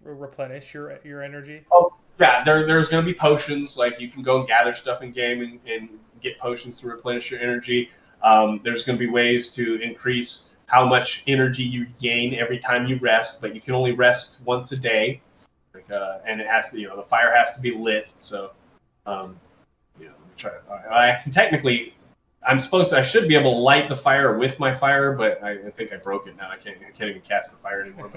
replenish your energy? Oh yeah, there's going to be potions. Like, you can go and gather stuff in game and get potions to replenish your energy. There's going to be ways to increase how much energy you gain every time you rest, but you can only rest once a day. And it has to, the fire has to be lit. So, I can technically, I should be able to light the fire with my fire, but I think I broke it now. I can't even cast the fire anymore.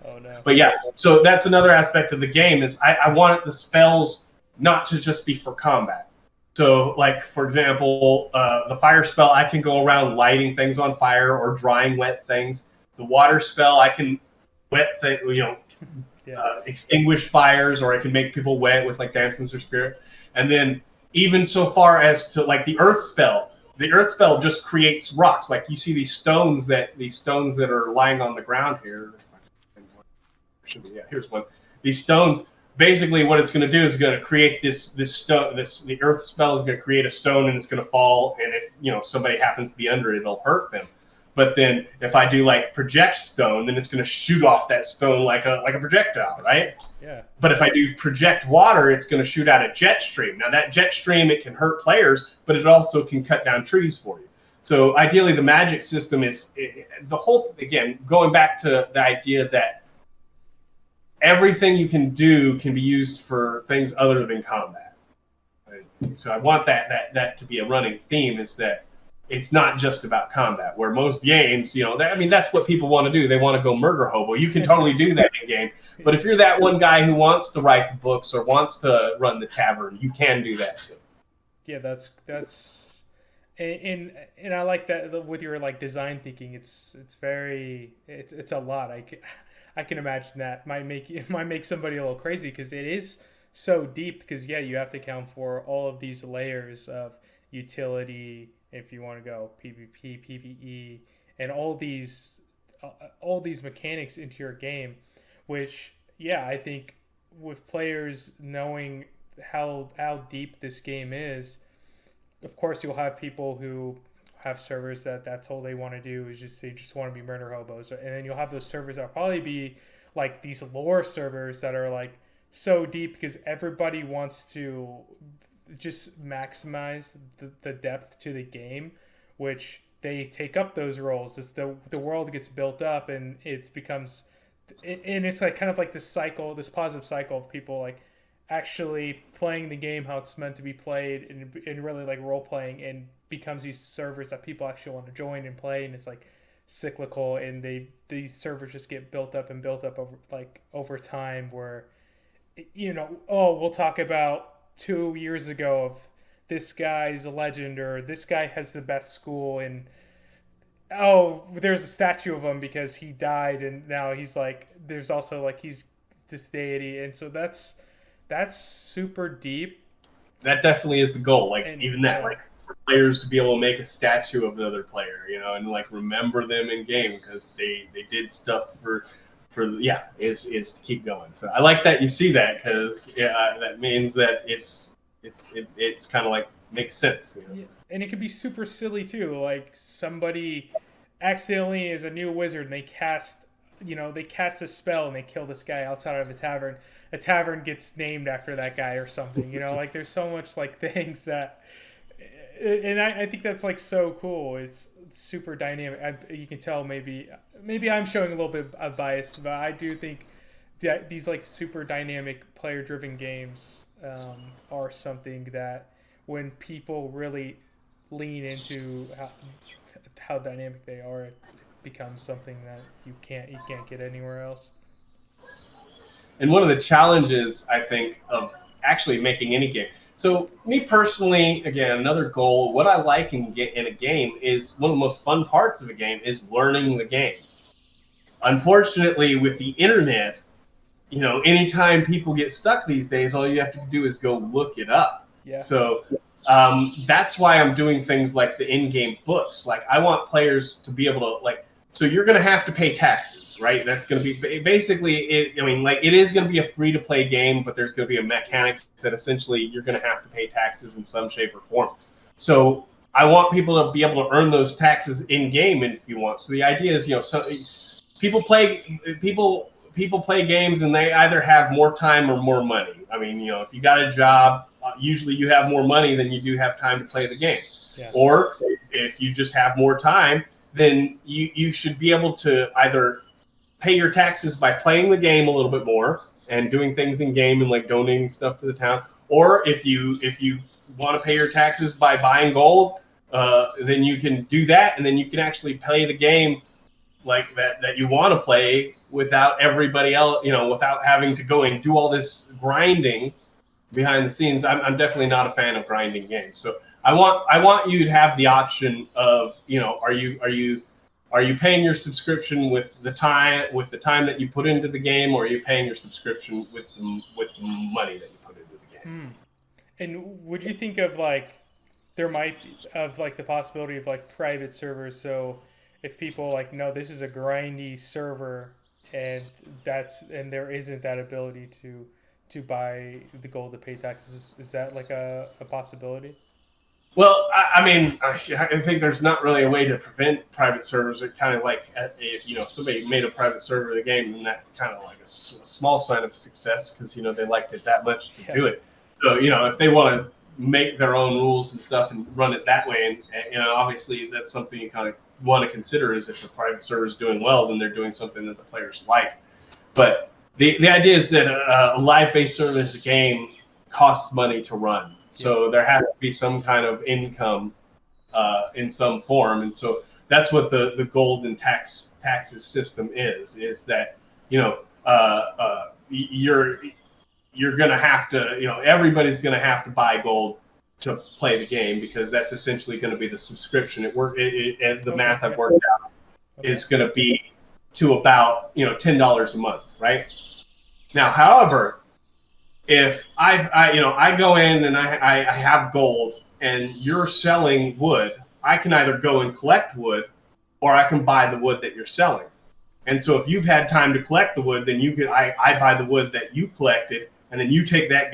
Oh no. But yeah, so that's another aspect of the game is I want the spells not to just be for combat. So, for example, the fire spell, I can go around lighting things on fire or drying wet things. The water spell, I can extinguish fires, or I can make people wet with damsons or spirits. And then even so far as to the earth spell just creates rocks. Like, you see these stones that are lying on the ground here. Here's one. These stones. Basically, what it's going to do is going to create this stone. The earth spell is going to create a stone, and it's going to fall. And if somebody happens to be under it, it'll hurt them. But then if I do like project stone, then it's going to shoot off that stone like a projectile, right? Yeah. But if I do project water, it's going to shoot out a jet stream. Now that jet stream, it can hurt players, but it also can cut down trees for you. So ideally, the magic system is the whole. Again, going back to the idea that everything you can do can be used for things other than combat. Right? So I want that to be a running theme, is that it's not just about combat. Where most games, that's what people want to do. They want to go murder hobo. You can totally do that in game. But if you're that one guy who wants to write the books or wants to run the tavern, you can do that too. Yeah, that's and I like that with your like design thinking. It's a lot. I can imagine that might make somebody a little crazy, because it is so deep. Because yeah, you have to account for all of these layers of utility if you want to go PvP, PvE, and all these mechanics into your game. Which yeah, I think with players knowing how deep this game is, of course you'll have people who have servers that's all they want to do is they just want to be murder hobos, and then you'll have those servers that'll probably be like these lore servers that are like so deep because everybody wants to just maximize the depth to the game, which they take up those roles as the world gets built up and it becomes, and it's like kind of like this cycle, this positive cycle of people like actually playing the game how it's meant to be played, and really like role playing, and becomes these servers that people actually want to join and play, and it's like cyclical, and these servers just get built up over time, where we'll talk about 2 years ago of this guy's a legend, or this guy has the best school, and there's a statue of him because he died, and now he's like, there's also like he's this deity, and so that's super deep. That definitely is the goal. Like, and even that, like for players to be able to make a statue of another player, and like remember them in game because they did stuff for is to keep going. So I like that you see that, because that means that it's kind of like makes sense. Yeah. And it could be super silly too. Like somebody accidentally is a new wizard and they cast a spell and they kill this guy outside of a tavern. A tavern gets named after that guy or something. Like there's so much like things that, and I think that's like so cool. It's super dynamic. You can tell maybe I'm showing a little bit of bias, but I do think that these like super dynamic player-driven games are something that when people really lean into how dynamic they are, it becomes something that you can't get anywhere else. And one of the challenges, I think, of actually making any game. So me personally, again, another goal, what I like in a game is one of the most fun parts of a game is learning the game. Unfortunately, with the internet, anytime people get stuck these days, all you have to do is go look it up. Yeah. So that's why I'm doing things like the in-game books. Like I want players to be able to so you're going to have to pay taxes, right? That's going to be basically it. It is going to be a free-to-play game, but there's going to be a mechanics that essentially you're going to have to pay taxes in some shape or form. So I want people to be able to earn those taxes in-game if you want. So the idea is, people play games and they either have more time or more money. If you got a job, usually you have more money than you do have time to play the game. Yeah. Or if you just have more time, then you should be able to either pay your taxes by playing the game a little bit more and doing things in game and like donating stuff to the town. Or if you want to pay your taxes by buying gold, then you can do that, and then you can actually play the game like that you want to play without everybody else, without having to go and do all this grinding behind the scenes. I'm definitely not a fan of grinding games. So I want you to have the option of, are you paying your subscription with the time that you put into the game, or are you paying your subscription with the money that you put into the game? And would you think of like there might be of like the possibility of like private servers? So if people like, no, this is a grindy server, and there isn't that ability to buy the gold to pay taxes, is that like a possibility? Well, I mean, I think there's not really a way to prevent private servers. It kind of like if somebody made a private server of the game, then that's kind of like a small sign of success because they liked it that much to do it. So if they want to make their own rules and stuff and run it that way, and obviously that's something you kind of want to consider is if the private server is doing well, then they're doing something that the players like. But the idea is that a live-based service game costs money to run. So there has to be some kind of income in some form. And so that's what the golden taxes system is that, you're going to have to, everybody's going to have to buy gold to play the game because that's essentially going to be the subscription. The math I've worked out is going to be to about, $10 a month, right? Now, however, if I go in and I have gold and you're selling wood, I can either go and collect wood or I can buy the wood that you're selling. And so if you've had time to collect the wood, then I buy the wood that you collected and then you take that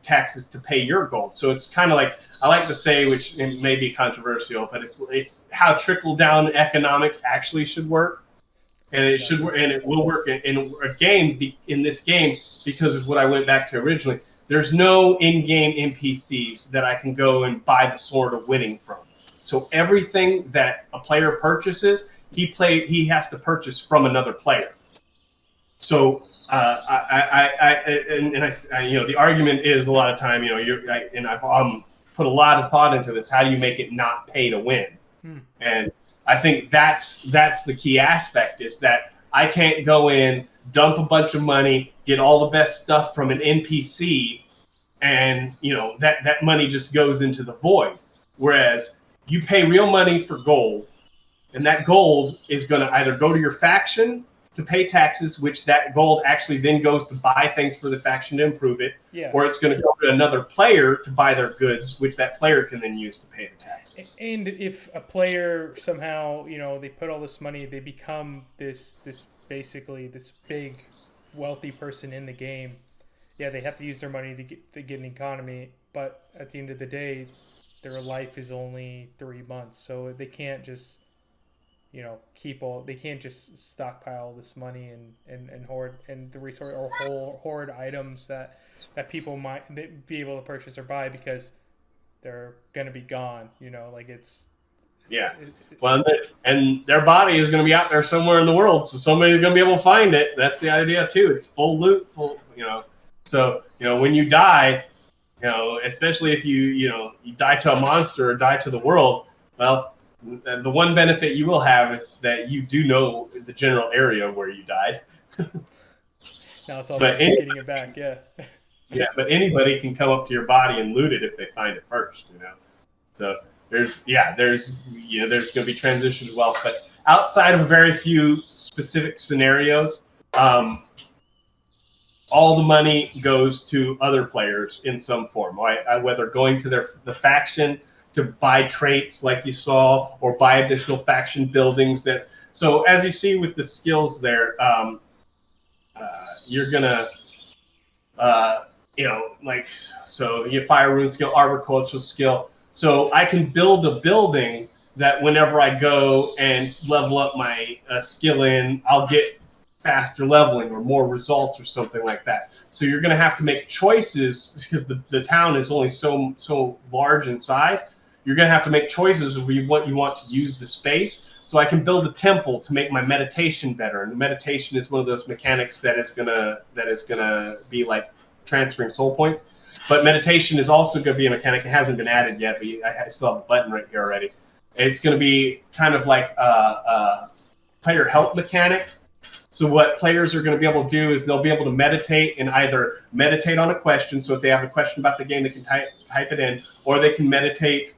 taxes to pay your gold. So it's kind of like, I like to say, which may be controversial, but it's how trickle down economics actually should work. And it should work, and it will work in a game. In this game, because of what I went back to originally, there's no in-game NPCs that I can go and buy the Sword of Winning from. So everything that a player purchases, he has to purchase from another player. So the argument is a lot of time, I've put a lot of thought into this. How do you make it not pay to win? And I think that's the key aspect is that I can't go in, dump a bunch of money, get all the best stuff from an NPC, and that money just goes into the void. Whereas you pay real money for gold, and that gold is going to either go to your faction to pay taxes, which that gold actually then goes to buy things for the faction to improve it, or it's going to go to another player to buy their goods, which that player can then use to pay the taxes. And if a player somehow, they put all this money, they become this basically this big wealthy person in the game. Yeah, they have to use their money to get an economy, but at the end of the day, their life is only 3 months, so they can't just they can't just stockpile this money and hoard and the resource or hoard items that people might be able to purchase or buy because they're going to be gone, Well, and their body is going to be out there somewhere in the world, so somebody's going to be able to find it. That's the idea too. It's full loot, so when you die, especially if you die to a monster or die to the world, well, the one benefit you will have is that you do know the general area where you died. Now it's all about getting it back, Yeah, but anybody can come up to your body and loot it if they find it first, So there's going to be transition to wealth, but outside of very few specific scenarios, all the money goes to other players in some form, right? Whether going to the faction to buy traits like you saw, or buy additional faction buildings. So as you see with the skills there, you're gonna, so you fire rune skill, arboricultural skill. So I can build a building that whenever I go and level up my skill in, I'll get faster leveling or more results or something like that. So you're going to have to make choices because the town is only so large in size. You're going to have to make choices of what you want to use the space. So I can build a temple to make my meditation better. And meditation is one of those mechanics that is gonna be like transferring soul points. But meditation is also going to be a mechanic. It hasn't been added yet, but I still have a button right here already. It's going to be kind of like a player help mechanic. So what players are going to be able to do is they'll be able to meditate and either meditate on a question. So if they have a question about the game, they can type it in, or they can meditate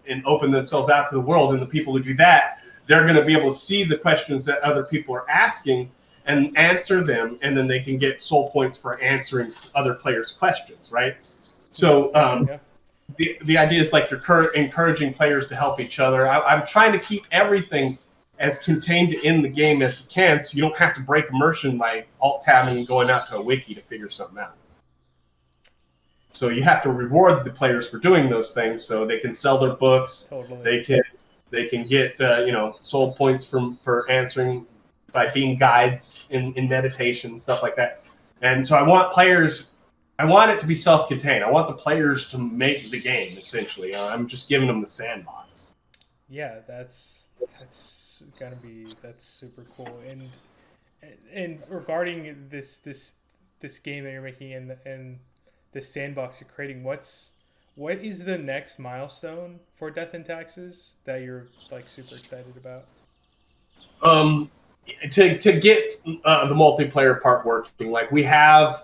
and open themselves out to the world. And the people who do that, they're going to be able to see the questions that other people are asking and answer them, and then they can get soul points for answering other players' questions, right? So the idea is like you're encouraging players to help each other. I'm trying to keep everything as contained in the game as you can, so you don't have to break immersion by alt-tabbing and going out to a wiki to figure something out. So you have to reward the players for doing those things, so they can sell their books. Totally. They can get soul points for answering by being guides in meditation, stuff like that. And so I want it to be self-contained. I want the players to make the game, essentially. I'm just giving them the sandbox. Yeah, that's super cool. And regarding this game that you're making and this sandbox you're creating, what is the next milestone for Death and Taxes that you're like super excited about? To get the multiplayer part working, like we have,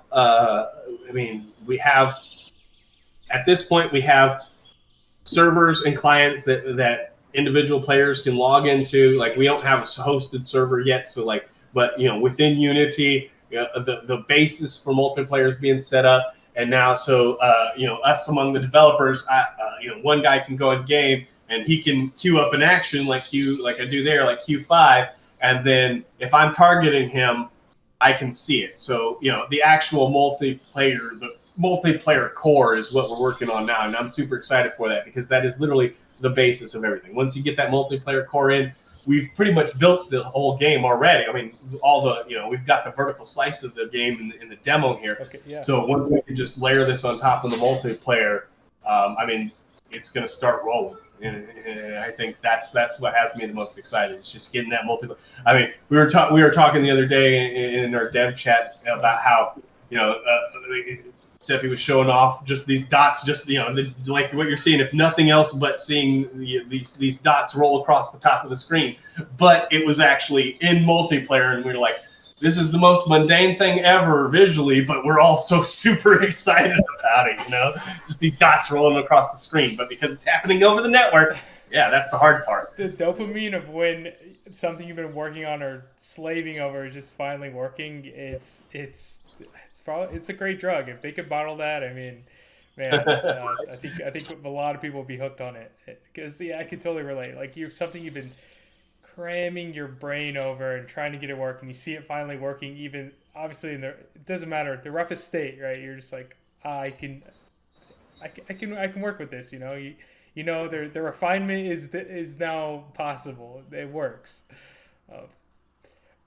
we have at this point we have servers and clients that individual players can log into. Like we don't have a hosted server yet, so like, but within Unity, the basis for multiplayer is being set up, and now so us among the developers, one guy can go in game and he can queue up an action like I do there, like Q5. And then if I'm targeting him, I can see it. So, the actual multiplayer core is what we're working on now. And I'm super excited for that because that is literally the basis of everything. Once you get that multiplayer core in, we've pretty much built the whole game already. I mean, we've got the vertical slice of the game in the demo here. Okay, yeah. So once we can just layer this on top of the multiplayer, it's going to start rolling. And I think that's what has me the most excited. It's just getting that multiplayer. I mean, we were talking the other day in our dev chat about how Steffi was showing off just these dots, just like what you're seeing, if nothing else but seeing these dots roll across the top of the screen. But it was actually in multiplayer, and we were like, this is the most mundane thing ever visually, but we're all so super excited about it, just these dots rolling across the screen. But because it's happening over the network, yeah, that's the hard part. The dopamine of when something you've been working on or slaving over is just finally working. It's a great drug. If they could bottle that, I mean, man, I think a lot of people would be hooked on it. Because I can totally relate. Like something you've been cramming your brain over and trying to get it working. You see it finally working, even obviously it doesn't matter the roughest state, right? You're just like, I can work with this. The refinement is now possible. It works.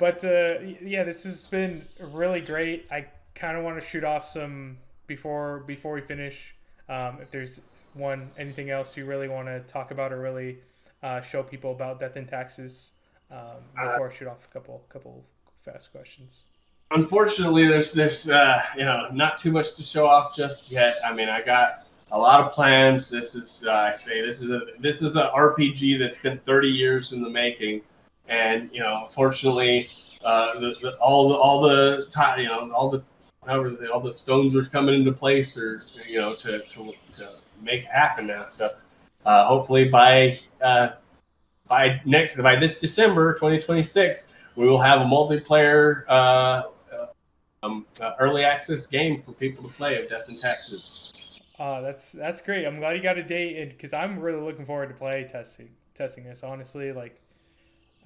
This has been really great. I kind of want to shoot off some before we finish. If there's anything else you really want to talk about or really show people about Death and Taxes before I shoot off a couple fast questions. Unfortunately, there's not too much to show off just yet. I mean, I got a lot of plans. This is this is an RPG that's been 30 years in the making, and unfortunately, all the stones are coming into place, or to make it happen now. So hopefully by this December 2026, we will have a multiplayer early access game for people to play of Death and Taxes. That's great. I'm glad you got a date, because I'm really looking forward to testing this. Honestly, like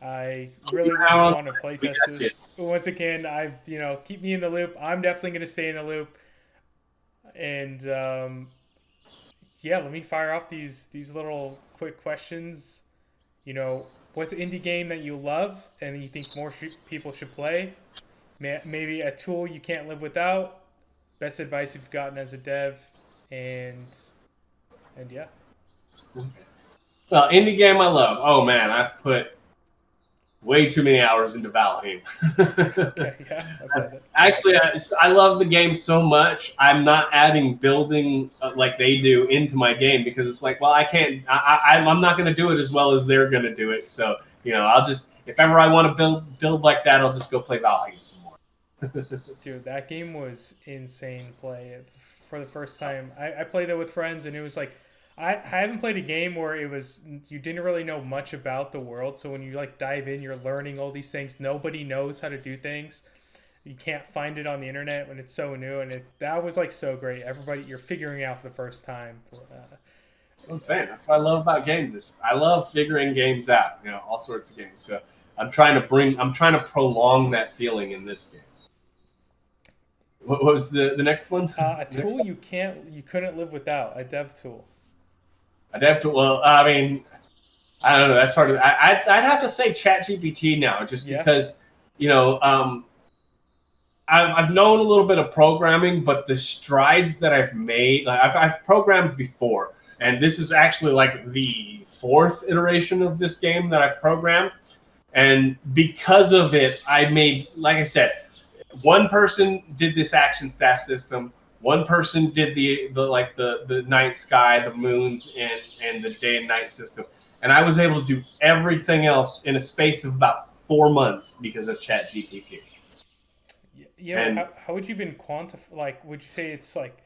I really want to play test this. Once again, keep me in the loop. I'm definitely going to stay in the loop, and let me fire off these little quick questions. What's an indie game that you love and you think more people should play? Maybe a tool you can't live without. Best advice you've gotten as a dev, and yeah. Well, indie game I love. Oh man, I've put way too many hours into Valheim. Okay, yeah. Actually, I love the game so much. I'm not adding building like they do into my game because it's like, well, I can't. I'm not going to do it as well as they're going to do it. So I'll just, if ever I want to build like that, I'll just go play Valheim some more. Dude, that game was insane play. For the first time, I played it with friends, and it was like, I haven't played a game where you didn't really know much about the world. So when you dive in, you're learning all these things. Nobody knows how to do things. You can't find it on the internet when it's so new, and that was so great. Everybody, you're figuring it out for the first time. That's what I'm saying. That's what I love about games. Is I love figuring games out. All sorts of games. So I'm trying to prolong that feeling in this game. What was the next one? A Next tool one? you couldn't live without. A dev tool. Adept. Well, I mean, I don't know. That's hard. I'd have to say ChatGPT now, just Yeah. because you know I've known a little bit of programming, but the strides that I've made, like I've programmed before, and this is actually like the fourth iteration of this game that I've programmed, and because of it, I made, like I said, one person did this action staff system. One person did the night sky, the moons, and the day and night system, and I was able to do everything else in a space of about 4 months because of ChatGPT. Yeah. But And how would you even quantify? Like, would you say it's like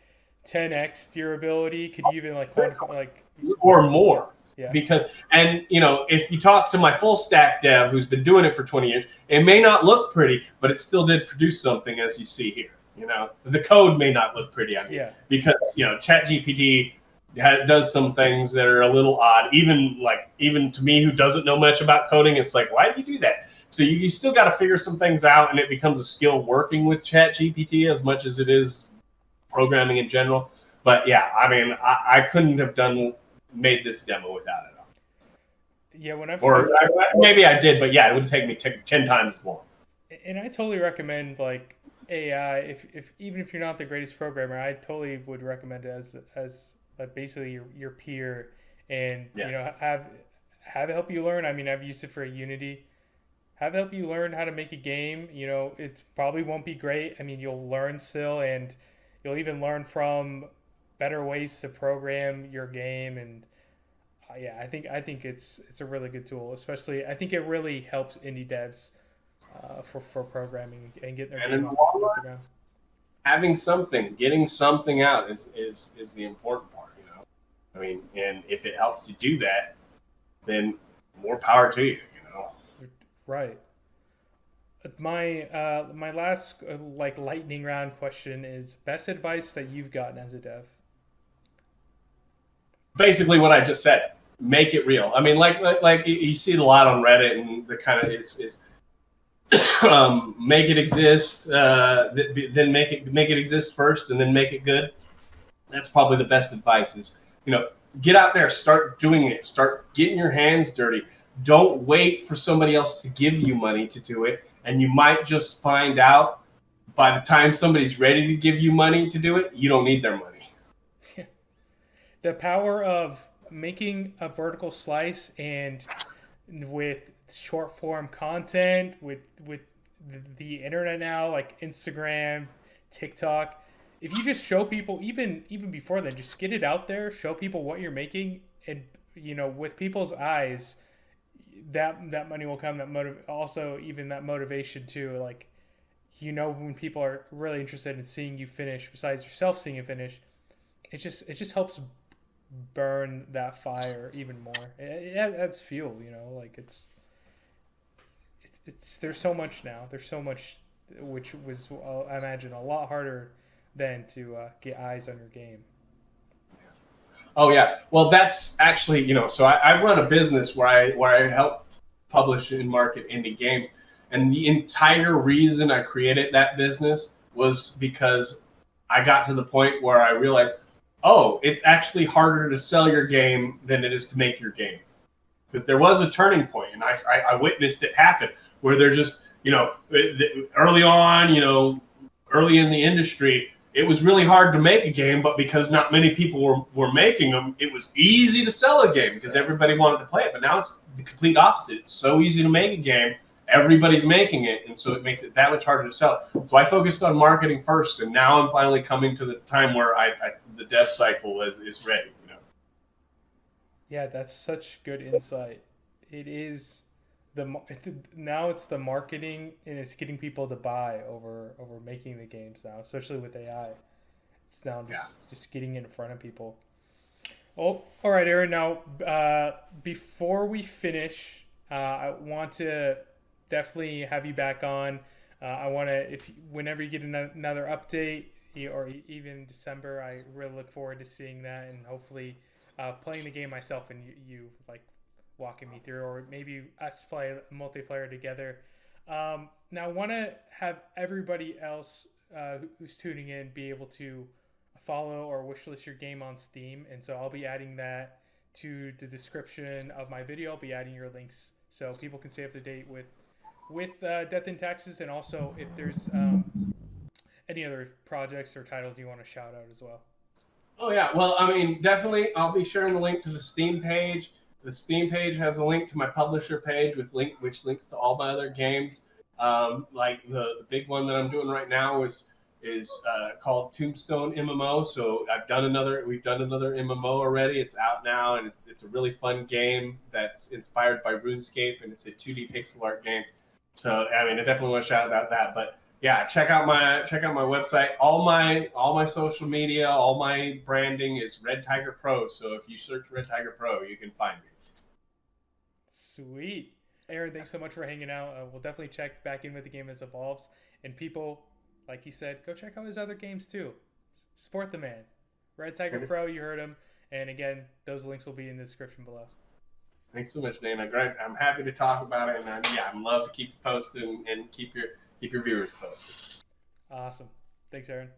10x durability? Could you even like quantify? Like, or more, yeah. because, and if you talk to my full stack dev who's been doing it for 20 years, it may not look pretty, but it still did produce something, as you see here. The code may not look pretty, Yeah. because ChatGPT does some things that are a little odd, even to me who doesn't know much about coding. It's like, why do you do that? So you still got to figure some things out, and it becomes a skill working with ChatGPT as much as it is programming in general. But yeah, I mean, I couldn't have made this demo without it. Yeah. Whenever Or maybe I did, but yeah, it would take me 10 times as long. and I totally recommend like AI. If even if you're not the greatest programmer, I totally would recommend it as like basically your peer, and Yeah. have it help you learn. I mean, I've used it for Unity. Have it help you learn how to make a game. It probably won't be great. I mean, you'll learn still, and you'll even learn from better ways to program your game. And yeah, I think it's a really good tool. Especially, I think it really helps indie devs for programming and getting their And in game the off long off run, the ground. getting something out is the important part. I mean, and if it helps you do that, then more power to you. Right. My last like lightning round question is best advice that you've gotten as a dev. Basically what I just said. Make it real. I mean, like you see it a lot on Reddit, and the kind of is make it exist, then make it exist first, and then make it good. That's probably the best advice. Is get out there, start doing it, start getting your hands dirty. Don't wait for somebody else to give you money to do it, and you might just find out by the time somebody's ready to give you money to do it, you don't need their money. The power of making a vertical slice and with short form content with the internet now, like Instagram, TikTok. If you just show people, even before then, just get it out there, show people what you're making, and with people's eyes, that money will come. Also even that motivation too. Like when people are really interested in seeing you finish, besides yourself seeing it finish, it just helps burn that fire even more. It adds fuel. Like it's there's so much now. There's so much, which was I imagine a lot harder than to get eyes on your game. Oh yeah, well that's actually so I run a business where I help publish and market indie games, and the entire reason I created that business was because I got to the point where I realized, oh, it's actually harder to sell your game than it is to make your game, because there was a turning point, and I witnessed it happen where they're just early on, early in the industry, it was really hard to make a game, but because not many people were making them, it was easy to sell a game because everybody wanted to play it. But now it's the complete opposite. It's so easy to make a game, everybody's making it, and so it makes it that much harder to sell. So I focused on marketing first, and now I'm finally coming to the time where the dev cycle is ready. Yeah, that's such good insight. It is now it's the marketing and it's getting people to buy over making the games now, especially with AI. It's now just getting it in front of people. Oh, all right, Aaron. Now, before we finish, I want to definitely have you back on. I want to, if whenever you get another update, or even December, I really look forward to seeing that, and hopefully playing the game myself, and you like walking me through, or maybe us play multiplayer together. Now, I want to have everybody else who's tuning in be able to follow or wishlist your game on Steam. And so I'll be adding that to the description of my video. I'll be adding your links so people can stay up to date with Death and Taxes, and also if there's any other projects or titles you want to shout out as well. Oh yeah, well, I mean, definitely, I'll be sharing the link to the Steam page. The Steam page has a link to my publisher page which links to all my other games. Like the big one that I'm doing right now is called Tombstone MMO. So we've done another MMO already. It's out now, and it's a really fun game that's inspired by RuneScape, and it's a 2D pixel art game. So I mean, I definitely want to shout out that. But yeah, check out my website. All my social media, all my branding is Red Tiger Pro. So if you search Red Tiger Pro, you can find me. Sweet. Aaron, thanks so much for hanging out. We'll definitely check back in with the game as it evolves. And people, like he said, go check out his other games too. Support the man. Red Tiger Pro, you heard him. And again, those links will be in the description below. Thanks so much, Dana. Great. I'm happy to talk about it, and I'd love to keep you posted and keep your viewers posted. Awesome. Thanks, Aaron.